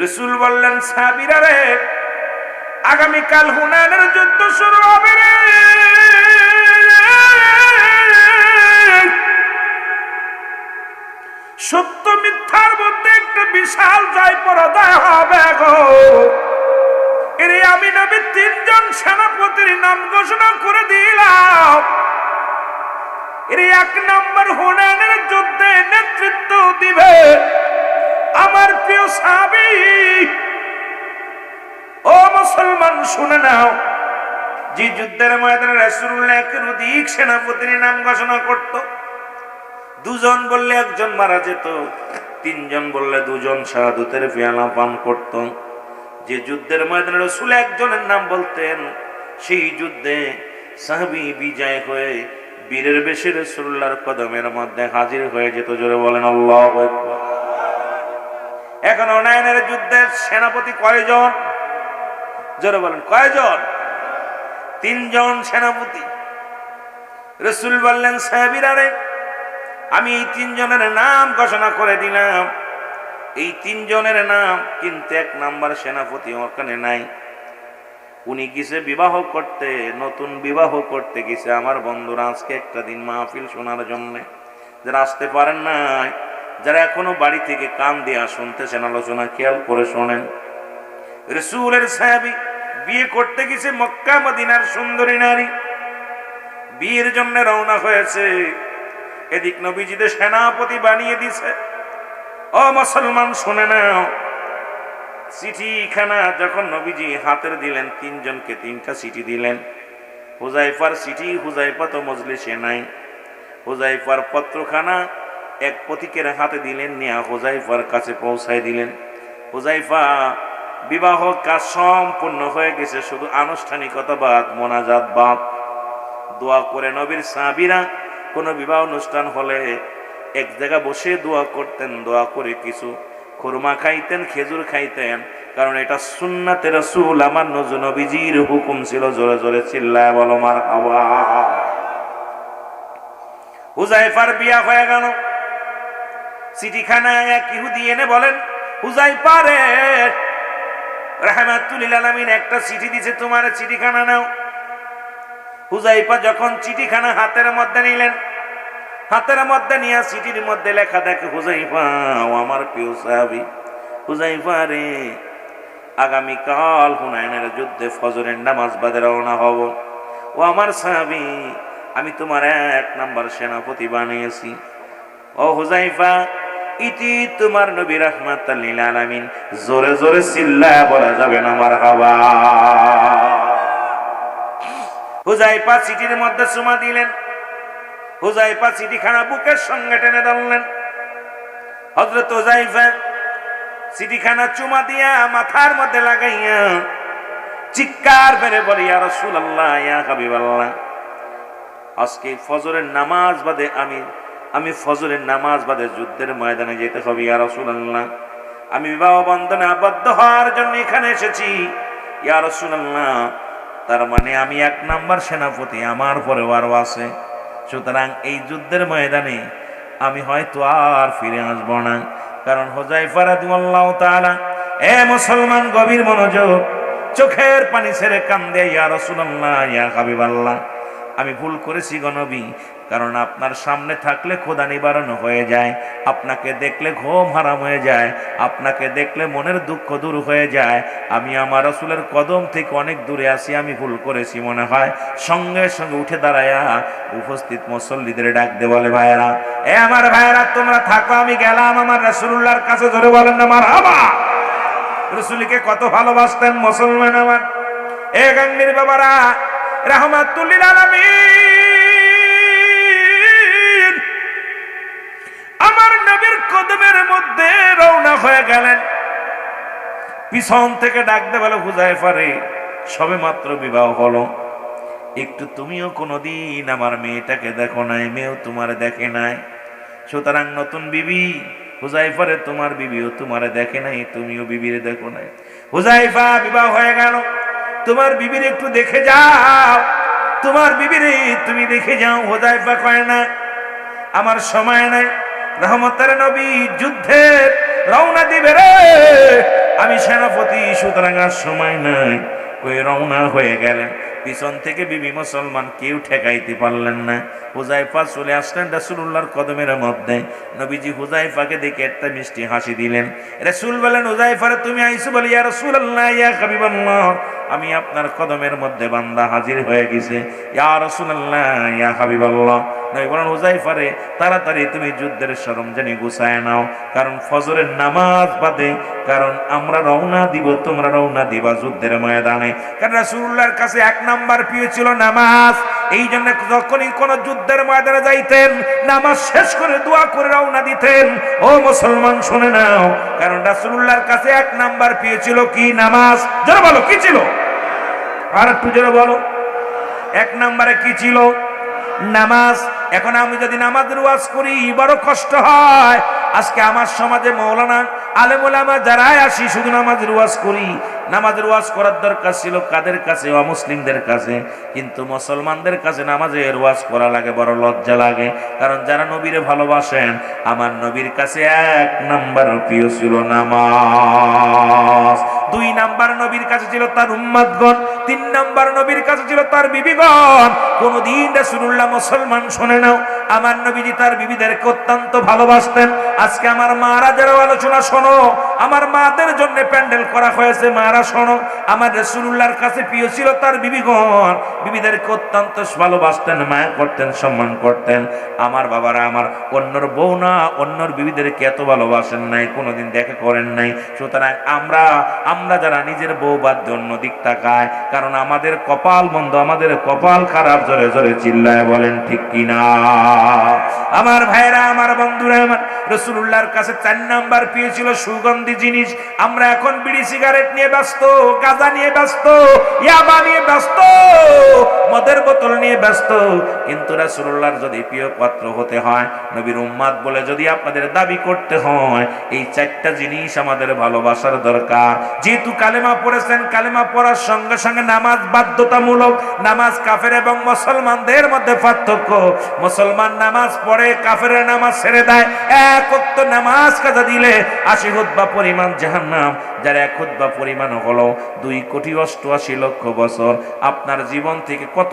রাসূল বললেন, সাহাবীরা রে, আগামীকাল হুনাইনের যুদ্ধ শুরু হবে রে। সত্য মিথ্যার মধ্যে একটা বিশাল জয় পরাজয় হবে গো। এরে আমি নবী তিনজন সেনাপতির নাম ঘোষণা করে দিলাম। এর এক নম্বর হুনাইনের যুদ্ধে নেতৃত্ব দিবে আমার প্রিয় সাহাবী। ও মুসলমান শুনে নাও, যে যুদ্ধের ময়দানে রাসূলুল্লাহ একাধিক সেনাপতির নাম ঘোষণা করত। দুজন বললে একজন মারা যেত, তিনজন বললে দুজন শাহাদাতের পেয়ালা পান করত। যে যুদ্ধের ময়দানে রাসূল একজনের নাম বলতেন, সেই যুদ্ধে সাহাবী বিজয় হয়ে বীরের বেশে রাসূলুল্লাহর কদমের মধ্যে হাজির হয়ে যেত। জোরে বলেন আল্লাহু আকবার। এখন হুনাইনের যুদ্ধের সেনাপতি কয়জন? জোরে বলেন কয়জন? তিনজন সেনাপতি। রাসূল বললেন, সাহাবীরা রে, আমি এই তিনজনের নাম ঘোষণা করে দিলাম। এই তিনজনের নাম, কিন্তু এক নাম্বার সেনাপতি ওখানে নাই। উনি গেছে বিবাহ করতে, নতুন বিবাহ করতে গেছে। আমার বন্ধুরা, আজকে একটা দিন মাহফিল শোনার জন্য যারা আসতে পারেন নাই, যারা এখনো বাড়ি থেকে কান দিয়া শুনতেছেন, আলোচনা খেয়াল করে শোনেন। রাসূলের সাহাবী বিয়ে করতে গেছে মক্কা মদিনার সুন্দরী নারী, বিয়ের জন্য রওনা হয়েছে। এদিক নবীজিদের সেনাপতি বানিয়ে দিছে। ও মুসলমান শুনে নাও, চিঠিখানা যখন নবীজি হাতের দিলেন, তিনজনকে তিনটা চিঠি দিলেন। হুযায়ফার চিঠি, হুযায়ফা তো মজলিসে নাই। হুযায়ফার পত্রখানা এক পথিকের হাতে দিলেন, নিয়ে হুযায়ফার কাছে পৌঁছায় দিলেন। হুযায়ফা বিবাহ কাজ সম্পূর্ণ হয়ে গেছে, শুধু আনুষ্ঠানিকতা বাদ, মোনাজাত বাদ। দোয়া করে নবীর সাহাবীরা কোনো বিবাহ অনুষ্ঠান হলে এক জায়গা বসে দোয়া করতেন। দোয়া করে কিছু খুরমা খাইতেন, খেজুর খাইতেন, কারণ এটা সুন্নাতে রাসূল, আমার নবীজির হুকুম ছিল। জোরে জোরে চিল্লায় বলো মারহাবা। হুযায়ফার বিয়া হয়ে গেল। চিঠিখানা এক ইহুদি এনে বলেন, হুযায়ফা রে, রাহমাতুল লিল আলামিন একটা চিঠি দিছে, তোমার চিঠিখানা নাও। হুযায়ফা যখন চিঠিখানা হাতের মধ্যে নিলেন, হাতের মধ্যে নিয়ে চিঠির মধ্যে লেখা দেখে, হুযায়ফা, ও আমার প্রিয় সাহাবী, হুযায়ফা রে, আগামীকাল হুনাইনের যুদ্ধে ফজরের নামাজ বাদে রওনা হব। ও আমার সাহাবী, আমি তোমার এক নাম্বার সেনাপতি বানিয়েছি। ও হুযায়ফা, ইতি তোমার নবী রাহমাতাল লিল আলামিন। জোরে জোরে চিল্লায়া বলা যাবে না মারহাবা। হুযায়ফা চিঠির মধ্যে চুমা দিলেন। হুযায়ফা চিঠিখানা বুকের সঙ্গে টেনে ধরলেন। হযরত হুযায়ফা চিঠিখানা চুমা দিয়া মাথার মধ্যে লাগাইয়া চিৎকার মেরে বলে, ইয়া রাসূলুল্লাহ, ইয়া হাবিবাল্লাহ, আজকে ফজরের নামাজ বাদে আমি ফজরের নামাজ বাদে যুদ্ধের ময়দানে যেতে হবে। ইয়া রাসূলুল্লাহ, আমি বিবাহ বন্ধনে আবদ্ধ হওয়ার জন্য এখানে এসেছি। ইয়া রাসূলুল্লাহ, তার মানে আমি এক নাম্বার সেনাপতি, আমার পরেও আরো আছে। সুতরাং এই যুদ্ধের ময়দানে আমি হয়তো আর ফিরে আসবো না। কারণ হুযায়ফা রাদিয়াল্লাহু তাআলা, এ মুসলমান গভীর মনোযোগ, চোখের পানি ছেড়ে কান্দে, ইয়া রাসূলুল্লাহ, ইয়া হাবিবাল্লাহ, আমি ভুল করেছি গো নবী। কারণ আপনার সামনে থাকলে ক্ষুধা নিবারণ হয়ে যায়, আপনাকে দেখলে ঘুম হারাম হয়ে যায়, আপনাকে দেখলে মনের দুঃখ দূর হয়ে যায়। আমি আমার রাসূলের কদম থেকে অনেক দূরে আছি, আমি ভুল করেছি মনে হয়। সঙ্গে সঙ্গে উঠে দাঁড়ায়া উপস্থিত মুসল্লিদের ডাক দে বলে, ভাইয়েরা, এ আমার ভাইয়েরা, তোমরা থাকো, আমি গেলাম আমার রাসূলুল্লাহর কাছে। ধরে বলেন না মারহাবা। রাসূলকে কত ভালোবাসতেন মুসলমান আমার। এ গাঙ্গির বাবারা, রাহমাতুল লিল আলামিন আমার নবীর কদমের মধ্যে রওনা হয়ে গেলেন। পিছন থেকে ডাক দে বলে, হুযায়ফা রে, সবে মাত্র বিবাহ হলো, একটু তুমিও কোনোদিন আমার মেয়েটাকে দেখো নাই, মেয়েও তোমার দেখে নাই। সুতরাং নতুন বিবি হুযায়ফা রে, তোমার বিবিও তোমারে দেখে নাই, তুমিও বিবিরে দেখো নাই। হুযায়ফা, বিবাহ হয়ে গেল, তোমার বিবির একটু দেখে যাও, তোমার বিবিরে তুমি দেখে যাও। হুযায়ফা কয় না, আমার সময় নাই। রহমতের নবী যুদ্ধের রওনা দিবে রে। আমি সেনাপতি, সুতরাং আর সময় নাই। কই রওনা হয়ে গেলেন। পিছন থেকে বিবি মুসলমান কেউ ঠেকাইতে পারলেন না। হুজাইফা চলে আসলেন রাসূলুল্লাহর কদমের মধ্যে। নবীজি হুজাইফাকে দেখে একটা মিষ্টি হাসি দিলেন। রাসূল বলেন, হুজাইফা তুমি আইছো বলে, ইয়া রাসূলুল্লাহ, ইয়া হাবিবাল্লাহ, আমি আপনার কদমের মধ্যে বান্দা হাজির হয়ে গেছে। ইয়া রাসূলুল্লাহ, ইয়া হাবিবাল্লাহ। নবী বলেন, হুজাইফা রে, তাড়াতাড়ি তুমি যুদ্ধের সরঞ্জাম গুছায় নাও, কারণ ফজরের নামাজ বাদে, কারণ আমরা রওনা দিব, তোমরা রওনা দিবা যুদ্ধের ময়দানে। কারণ রাসূলুল্লাহর কাছে এক নাম্বার প্রিয় ছিল নামাজ। এই জন্য যখনই কোন যুদ্ধের ময়দানে যাইতেন, নামাজ শেষ করে দোয়া করে রওনা দিতেন। ও মুসলমান শুনে নাও, কারণ রাসূলুল্লাহর কাছে এক নাম্বার প্রিয় ছিল কি? নামাজ। জোরে বলো, কি ছিল? আর একটু জোরে বলো। এক নাম্বারে কি ছিল? নামাজ। এখন আমি যদি নামাজের ওয়াজ করি বড় কষ্ট হয়। আজকে আমার সমাজে মাওলানা আলেম ওলামা যারাই আসি শুধু নামাজের ওয়াজ করি। নামাজের ওয়াজ করার দরকার ছিল কাদের কাছে? অমুসলিমদের কাছে। কিন্তু মুসলমানদের কাছে নামাজের ওয়াজ করা লাগে, বড় লজ্জা লাগে। কারণ যারা নবীরে ভালোবাসেন, আমার নবীর কাছে এক নাম্বার প্রিয় ছিল নামাজ। দুই নাম্বার নবীর কাছে ছিল তার উম্মতগণ। তিন নাম্বার নবীর কাছে ছিল তার বিবিগণ। কোনদিন রাসূলুল্লাহ মুসলমান শুনে নাও, আমার নবীজি তার বিবিদেরকে অত্যন্ত ভালোবাসতেন। আজকে আমার মারা যারা আলোচনা শোনো, আমার মাদের জন্য প্যান্ডেল করা হয়েছে, মারা শোনো। আমার রাসূলুল্লাহর কাছে প্রিয় ছিল তার বিবিগণ। বিবিদেরকে অত্যন্ত ভালোবাসতেন, মায়া করতেন, সম্মান করতেন। আমার বাবারা আমার অন্যর বউ না, অন্যর বিবিদেরকে এত ভালোবাসেন নাই, কোনোদিন দেখা করেন নাই। সুতরাং আমরা যারা নিজের বউ বাদ দিয়ে অন্য দিক তাকায়, কারণ আমাদের কপাল মন্দ, আমাদের কপাল খারাপ। জোরে জোরে চিল্লায় বলেন ঠিক কিনা? আমার ভাইরা, আমার বন্ধুরা, আমার রাসূলুল্লাহর কাছে 4 নাম্বার প্রিয় ছিল সুগন্ধি জিনিস। আমরা এখন বিড়ি সিগারেট নিয়ে ব্যস্ত, গাঁজা নিয়ে ব্যস্ত, ইয়াবা নিয়ে ব্যস্ত, মদের বোতল নিয়ে ব্যস্ত। কিন্তু রাসূলুল্লাহর যদি প্রিয় পাত্র হতে হয়, নবীর উম্মত বলে যদি আপনাদের দাবি করতে হয়, এই 4টা জিনিস আমাদের ভালোবাসার দরকার। যেহেতু কালেমা পড়েছেন, কালেমা পড়ার সঙ্গে সঙ্গে নামাজ বাধ্যতামূলক। নামাজ কাফের এবং মুসলমানদের মধ্যে পার্থক্য। মুসলমান নামাজ পড়ে, কাফেরের নামাজ ছেড়ে দেয়। এক ওয়াক্ত নামাজ কাজা দিলে 80 খুতবা পরিমাণ জাহান্নাম। যার এক খুতবা পরিমাণ হলো 2,88,00,000 বছর। আপনার জীবন থেকে কত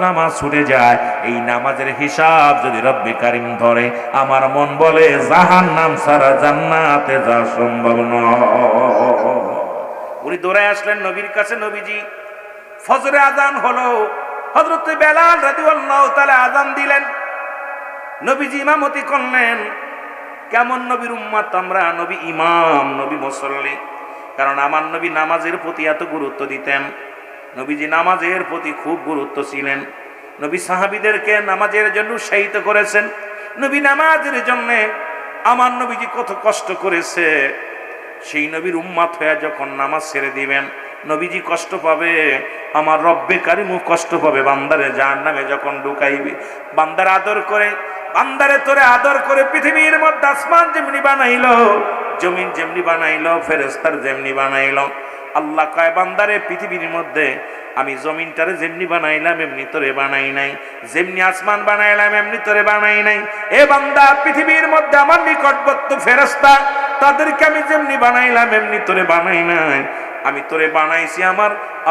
নামাজ ছুটে যায়। এই নামাজের হিসাব যদি রব্বে কারিম ধরে, আমার মন বলে জাহান্নাম ছাড়া জান্নাতে যাওয়া সম্ভব নয়। উনি দৌড়ায় আসলেন নবীর কাছে। নবীজি ফজরে আযান হলো, হযরত বেলাল রাদিয়াল্লাহু তাআলা আযান দিলেন। নবীজি ইমামতি করলেন। কেমন নবীর উম্মত আমরা? নবী ইমাম, নবী মুসল্লি। কারণ আমার নবী নামাজের প্রতি এত গুরুত্ব দিতেন। নবীজি নামাজের প্রতি খুব গুরুত্ব ছিলেন। নবী সাহাবীদেরকে নামাজের জন্য উৎসাহিত করেছেন। নবী নামাজের জন্য আমার নবীজি কত কষ্ট করেছে। সেই নবীর উম্মত হয়ে যখন নামাজ ছেড়ে দিবেন, নবীজি কষ্ট পাবে, আমার রব্বে কারিমও কষ্ট পাবে। বান্দারে জাহান্নামে যখন ঢুকাইবে, বান্দার আদর করে, বান্দারে তোরে আদর করে পৃথিবীর মধ্যে আসমান যেমনি বানাইলো, জমিন যেমনি বানাইলো, ফেরেশতার যেমনি বানাইলো, আল্লাহ কয় বান্দারে পৃথিবীর মধ্যে আমি জমিনটারে যেমনি বানাইলাম এমনি তোরে বানাই নাই, যেমনি আসমান বানাইলাম এমনি তোরে বানাই নাই। এ বান্দা, পৃথিবীর মধ্যে আমার নিকটবর্তী ফেরেশতা তাদেরকে আমি যেমনি বানাইলাম এমনি তোরে বানাই নাই। আমি তোরে বানাইছি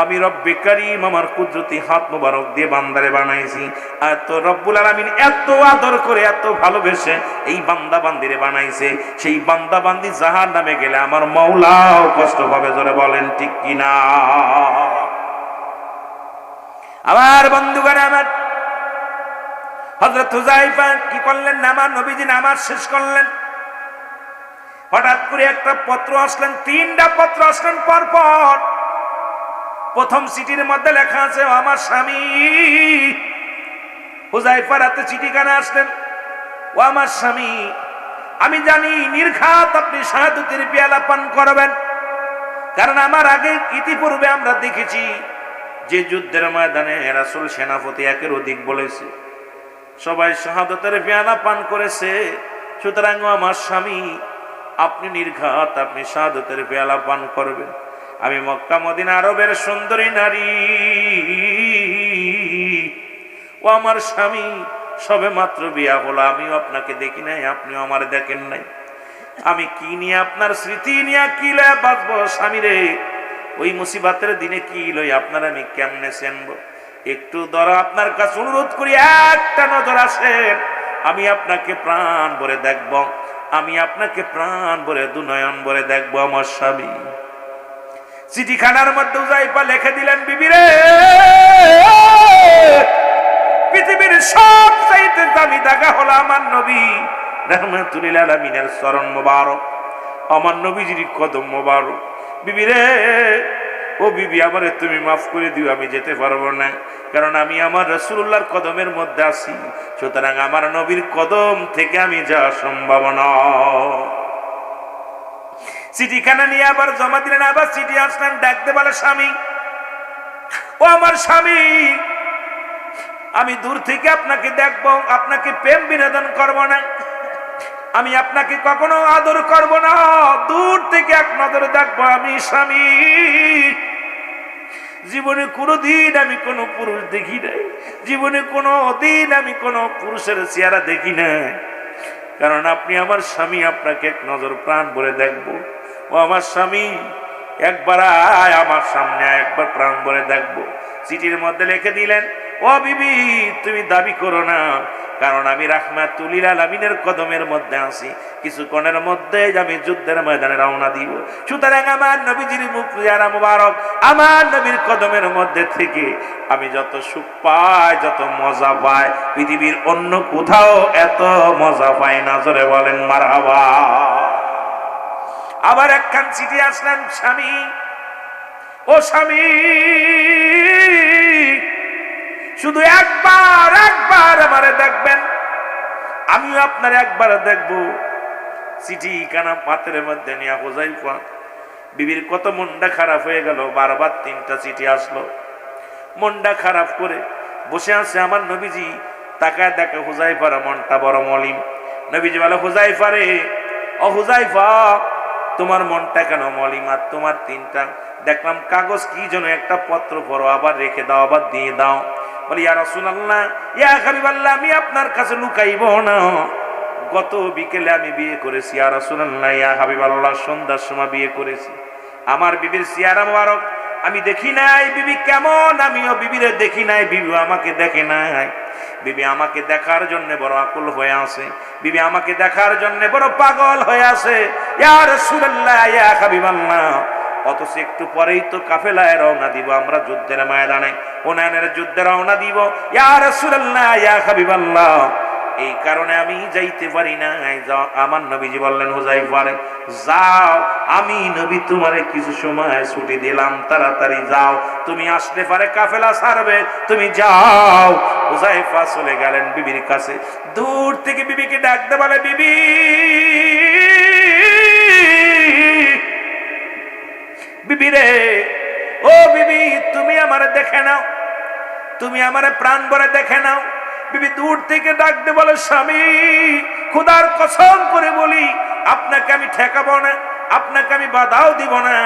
আমি রব্বে কারীম আমার কুদরতি হাত মোবারক দিয়ে বান্দারে বানাইছি। আর তো রব্বুল আলামিন এত আদর করে, এত ভালোবেসে এই বান্দা বান্দিরে বানাইছে। সেই বান্দা বান্দি জাহান্নামে গেলে আমার মাওলাও কষ্ট পাবে। জোরে বলেন ঠিক কিনা? আমার বন্ধুগণ, আমার হযরত হুযায়ফা কি করলেন? নবীজি নামাজ শেষ করলেন। হঠাৎ করে একটা পত্র আসলেন, 3টা পত্র আসলেন পরপর। প্রথম চিঠির মধ্যে লেখা আছে, ও আমার স্বামী। হুযায়ফার হাতে চিঠিখানা আসলেন, ও আমার স্বামী, আমি জানি নির্ঘাত আপনি শাহাদাতের পেয়ালা পান করবেন। কারণ আমার আগে ইতিপূর্বে আমরা দেখেছি যে যুদ্ধের ময়দানে রাসূল সেনাপতি একের অধিক বলেছে, সবাই শাহাদাতের পেয়ালা পান করেছে। সুতরাং আমার স্বামী, আপনি নির্ঘাত আপনি শাহাদাতের পেয়ালা পান করবেন। আমি মক্কা মদিনা আরবের সুন্দরী নারী, ও আমার স্বামী, সবে মাত্র বিয়া হলো, আমিও আপনাকে দেখি নাই, আপনিও আমার দেখেন নাই। আমি কি নিয়ে আপনার স্মৃতি নিয়ে কি লয়ে বাঁচবো স্বামী রে? ওই মুসিবতের দিনে কি লই আপনার আমি কেমনে চেনবো? একটু ধরো আপনার কাছে অনুরোধ করি, একটা নজর আসেন, আমি আপনাকে প্রাণ ভরে দেখব, আমি আপনাকে প্রাণ ভরে দুনয়ন ভরে দেখবো আমার স্বামী। চিঠিখানার মধ্যে উজাইফা লিখে দিলেন, বিবি রে, পৃথিবীর সবচাইতে দামি দাগা হলো আমার নবী রাহমাতুল লিল আলামিনের চরণ মোবারক, আমার নবীজির কদম মোবারক। বিবি রে, ও বিবি, আমারে তুমি মাফ করে দিও, আমি যেতে পারবো না, কারণ আমি আমার রাসূলুল্লাহর কদমের মধ্যে আছি, সুতরাং আমার নবীর কদম থেকে আমি যাওয়া সম্ভব না। চিঠিখানা নিয়ে আবার জমা দিলেন, আবার চিঠি আসলেন, ডাকতে বলে, স্বামী, ও আমার স্বামী, আমি দূর থেকে আপনাকে দেখবো, আপনাকে প্রেম বিনোদন করব না, আমি আপনাকে কখনো আদর করব না, দূর থেকে এক নজর দেখবো আমি স্বামী। জীবনে কোনোদিন আমি কোনো পুরুষ দেখি নাই, জীবনে কোনো দিন আমি কোনো পুরুষের চেহারা দেখি নাই, কারণ আপনি আমার স্বামী, আপনাকে এক নজর প্রাণ ভরে দেখবো। ও আমার স্বামী, একবার আয় আমার সামনে, একবার প্রাণ ভরে দেখবো। চিঠির মধ্যে লিখে দিলেন, ও বিবি, তুমি দাবি করো না, কারণ আমি রাহমাতুল লিল আলামিনের কদমের মধ্যে আছি, কিছুক্ষণের মধ্যে আমি যুদ্ধের ময়দানে রওনা দিব, সুতরাং আমার নবীজির মুখ জিয়ারা মুবারক, আমার নবীর কদমের মধ্যে থেকে আমি যত সুখ পাই, যত মজা পাই, পৃথিবীর অন্য কোথাও এত মজা পাই না। জোরে বলেন মারহাবা। আবার একখান চিঠি আসলেন, স্বামী, ও স্বামী, শুধু একবার আমারে দেখবেন, আমিও আপনার একবার দেখবো। চিঠি কানা পাতের মধ্যে নিয়ে হুজাইফা বিবির কত মনটা খারাপ হয়ে গেল, বারবার 3টা চিঠি আসলো, মনটা খারাপ করে বসে আছে আমার নবীজি। তাকায় দেখে হুজাইফার মনটা বড় মলিন। নবীজি বলে, হুজাইফা রে, ও হুজাইফা, তোমার মনটা কেন মলিন? আর তোমার 3টা দেখলাম কাগজ, কি যেন একটা পত্র পড়ো, আবার রেখে দাও, আবার দিয়ে দাও। বলি, ইয়া রাসূলুল্লাহ, ইয়া হাবিবাল্লাহ, আমি আপনার কাছে লুকাইব না, গত বিকেলে আমি বিয়ে করেছি। ইয়া রাসূলুল্লাহ, ইয়া হাবিবাল্লাহ, সন্ধ্যার সময় বিয়ে করেছি। আমার বিবির চেহারা মোবারক আমি দেখি নাই, বিবি কেমন আমিও বিবিরে দেখি নাই, বিবি আমাকে দেখে নাই। বিবি আমাকে দেখার জন্য বড় আকুল হয়ে আছে, বিবি আমাকে দেখার জন্য বড় পাগল হয়ে আছে। ইয়া রাসূলুল্লাহ, ইয়া হাবিবাল্লাহ, অথচ একটু পরেই তো কাফেলায় রওনা দিব, আমরা যুদ্ধের ময়দানে, হুনাইনের যুদ্ধে রওনা দিব। ইয়া রাসূলুল্লাহ, ইয়া হাবিবাল্লাহ, এই কারণে আমি যাইতে পারি না। আমার নবীজি বললেন, হুজাইফা রে, যাও, আমি নবী তোমারে কিছু সময় ছুটি দিলাম, তাড়াতাড়ি যাও, তুমি আসতে পারে কাফেলা ছাড়বে, তুমি যাও। হুজাইফা চলে গেলেন বিবির কাছে। দূর থেকে বিবিকে ডাকতে বলে, বিবি, বিবি রে, ও বিবি, তুমি আমারে দেখে নাও, তুমি আমারে প্রাণ ভরে দেখে নাও। বিবি দূর থেকে ডাকতে বলে, স্বামী, খোদার কসম করে বলি, আপনাকে আমি ঠেকাবো না, আপনাকে আমি বাধাও দিব না,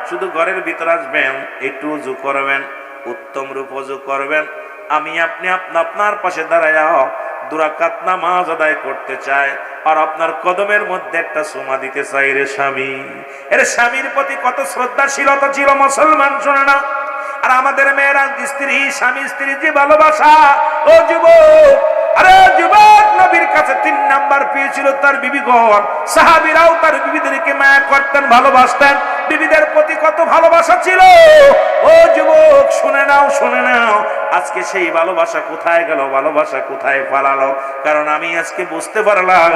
শুধু ঘরের ভিতর আসবেন, একটু উজু করবেন, উত্তম রূপ উজু করবেন, আমি আপনি আপনার পাশে দাঁড়ায় 2 রাকাত নামাজ আদায় করতে চাই, আর আপনার কদমের মধ্যে একটা চুমা দিতে চাই রে স্বামী। এর স্বামীর প্রতি কত শ্রদ্ধাশীলতা ছিল মুসলমান, শোনে না? আর আমাদের মেয়েরা স্ত্রী, স্বামী স্ত্রী যে ভালোবাসা, ও যুবক, আরে যুবক, নবীর কাছে 3 নাম্বার পেয়েছিল তার বিবিগণ। সাহাবীরাও তার বিবিদেরকে মায়া করতেন, ভালোবাসতেন, বিবিদের প্রতি কত ভালোবাসা ছিল। ও যুবক, শুনে নাও, শুনে নাও, আজকে সেই ভালোবাসা কোথায় গেল, ভালোবাসা কোথায় পালালো? কারণ আমি আজকে বুঝতে পারলাম,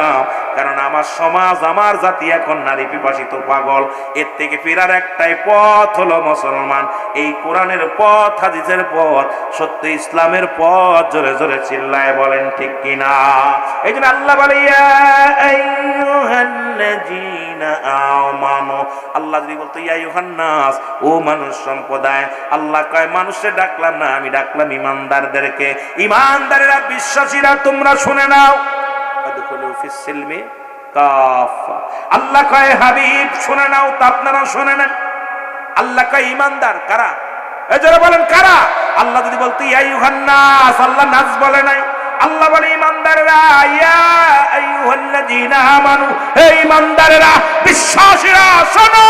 কারণ আমার সমাজ, আমার জাতি এখন নারী পিপাসিত, পাগল। এর থেকে ফেরার একটাই পথ হলো মুসলমান, এই কোরআনের পথ, হাদিসের পথ, সত্য ইসলামের পথ। জোরে জোরে চিল্লায় বলেন ঠিক কিনা? এই জন্য আল্লাহ বলে, ইয়া আইয়ুহাল্লাযীনা আমানু, আল্লাহ যদি বলতো ইয়া আইয়ুহান নাস, ও মানুষ সম্প্রদায়, আল্লাহ কয় মানুষে ডাকলাম না, আমি ডাকলাম ইমানদারদেরকে। ইমানদারেরা, বিশ্বাসীরা, তোমরা শুনে নাও, আদখুলু ফিস সিলমি কাফা। আল্লাহ কয় হাবিব শুনে নাও, তা আপনারা শুনে নেন। আল্লাহ কয় ইমানদার কারা? এজরা বলেন কারা? আল্লাহ যদি বলতো ইয়া আইয়ুহান নাস, আল্লাহ নাস বলে নাই, আল্লাহ বলে ঈমানদাররা, ইয়া আইয়ুহাল্লাযীনা আমানু, হে ঈমানদাররা, বিশ্বাসীরা শোনো,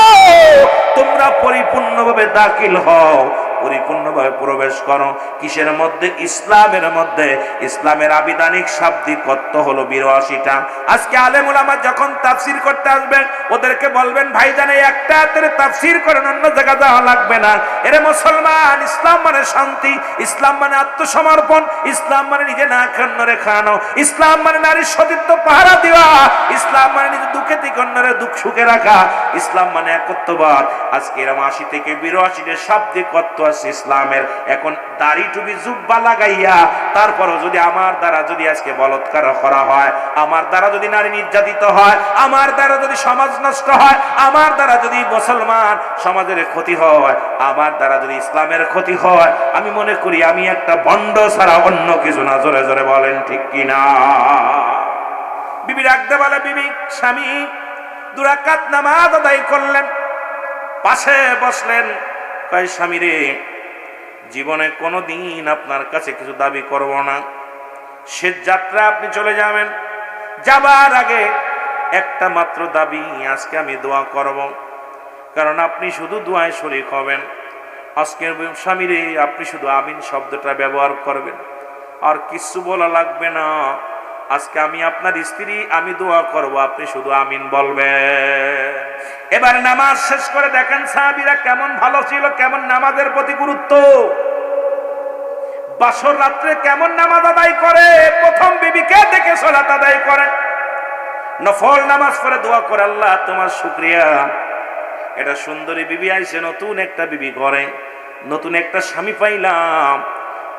তোমরা পরিপূর্ণভাবে দাখিল হও, পরিপূর্ণভাবে প্রবেশ করো। কিসের মধ্যে? ইসলামের মধ্যে। ইসলামের আবিধানিক শাব্দিকত্ব হলো ৮২টা। আজকে আলেম ওলামা যখন তাফসীর করতে আসবেন, ওদেরকে বলবেন ভাইজান এই একটা আয়াতের তাফসীর করেন, অন্য জায়গা যাওয়া লাগবে না। এরে মুসলমান, ইসলাম মানে শান্তি, ইসলাম মানে আত্মসমর্পণ, ইসলাম মানে নিজে না খান্নরে খানো, ইসলাম মানে নারীর সতীত্ব পাহারা দেওয়া, ইসলাম মানে নিজে দুঃখে থেকে অন্যরে দুঃখ সুখে রাখা, ইসলাম মানে একত্ববাদ। আজকে এরম ৮০ থেকে ৮২টা শাব্দিকত্ব আছে ইসলামের। এখন দাড়ি টুপি জুব্বা লাগাইয়া তারপরও যদি আমার দ্বারা যদি আজকে বলৎকার করা হয়, আমার দ্বারা যদি নারী নির্যাতিত হয়, আমার দ্বারা যদি সমাজ নষ্ট হয়, আমার দ্বারা যদি মুসলমান সমাজের ক্ষতি হয়, আমার দ্বারা যদি ইসলামের ক্ষতি হয়, আমি মনে করি আমি একটা ভণ্ড ছাড়া অন্য কিছু না। জোরে জোরে বলেন ঠিক কিনা? বিবি রাখতে বলে, বিবি স্বামী ২ রাকাত নামাজ আদায় করলেন, পাশে বসলেন, কয় স্বামী রে, জীবনে কোনোদিন আপনার কাছে কিছু দাবি করব না, শেষ যাত্রা আপনি চলে যাবেন, যাবার আগে একটা মাত্র দাবি, আজকে আমি দোয়া করব, কারণ আপনি শুধু দোয়ায় শরীক হবেন। আজকের স্বামী রে, আপনি শুধু আমিন শব্দটা ব্যবহার করবেন, আর কিছু বলা লাগবে না। আজকে আমি আপনার স্ত্রী, আমি দোয়া করব, আপনি শুধু আমিন বলবেন। এবার নামাজ শেষ করে দেখেন সাহাবীরা কেমন ভালো ছিল, কেমন নামাজের প্রতি গুরুত্ব, বাসর রাত্রে কেমন নামাজ আদায় করে, প্রথম বিবিকে দেখে সালাত আদায় করে, নফল নামাজ পড়ে দোয়া করে, আল্লাহ তোমার শুকরিয়া, এটা সুন্দরী বিবি আইছে, নতুন একটা বিবি ঘরে, নতুন একটা স্বামী পাইলাম,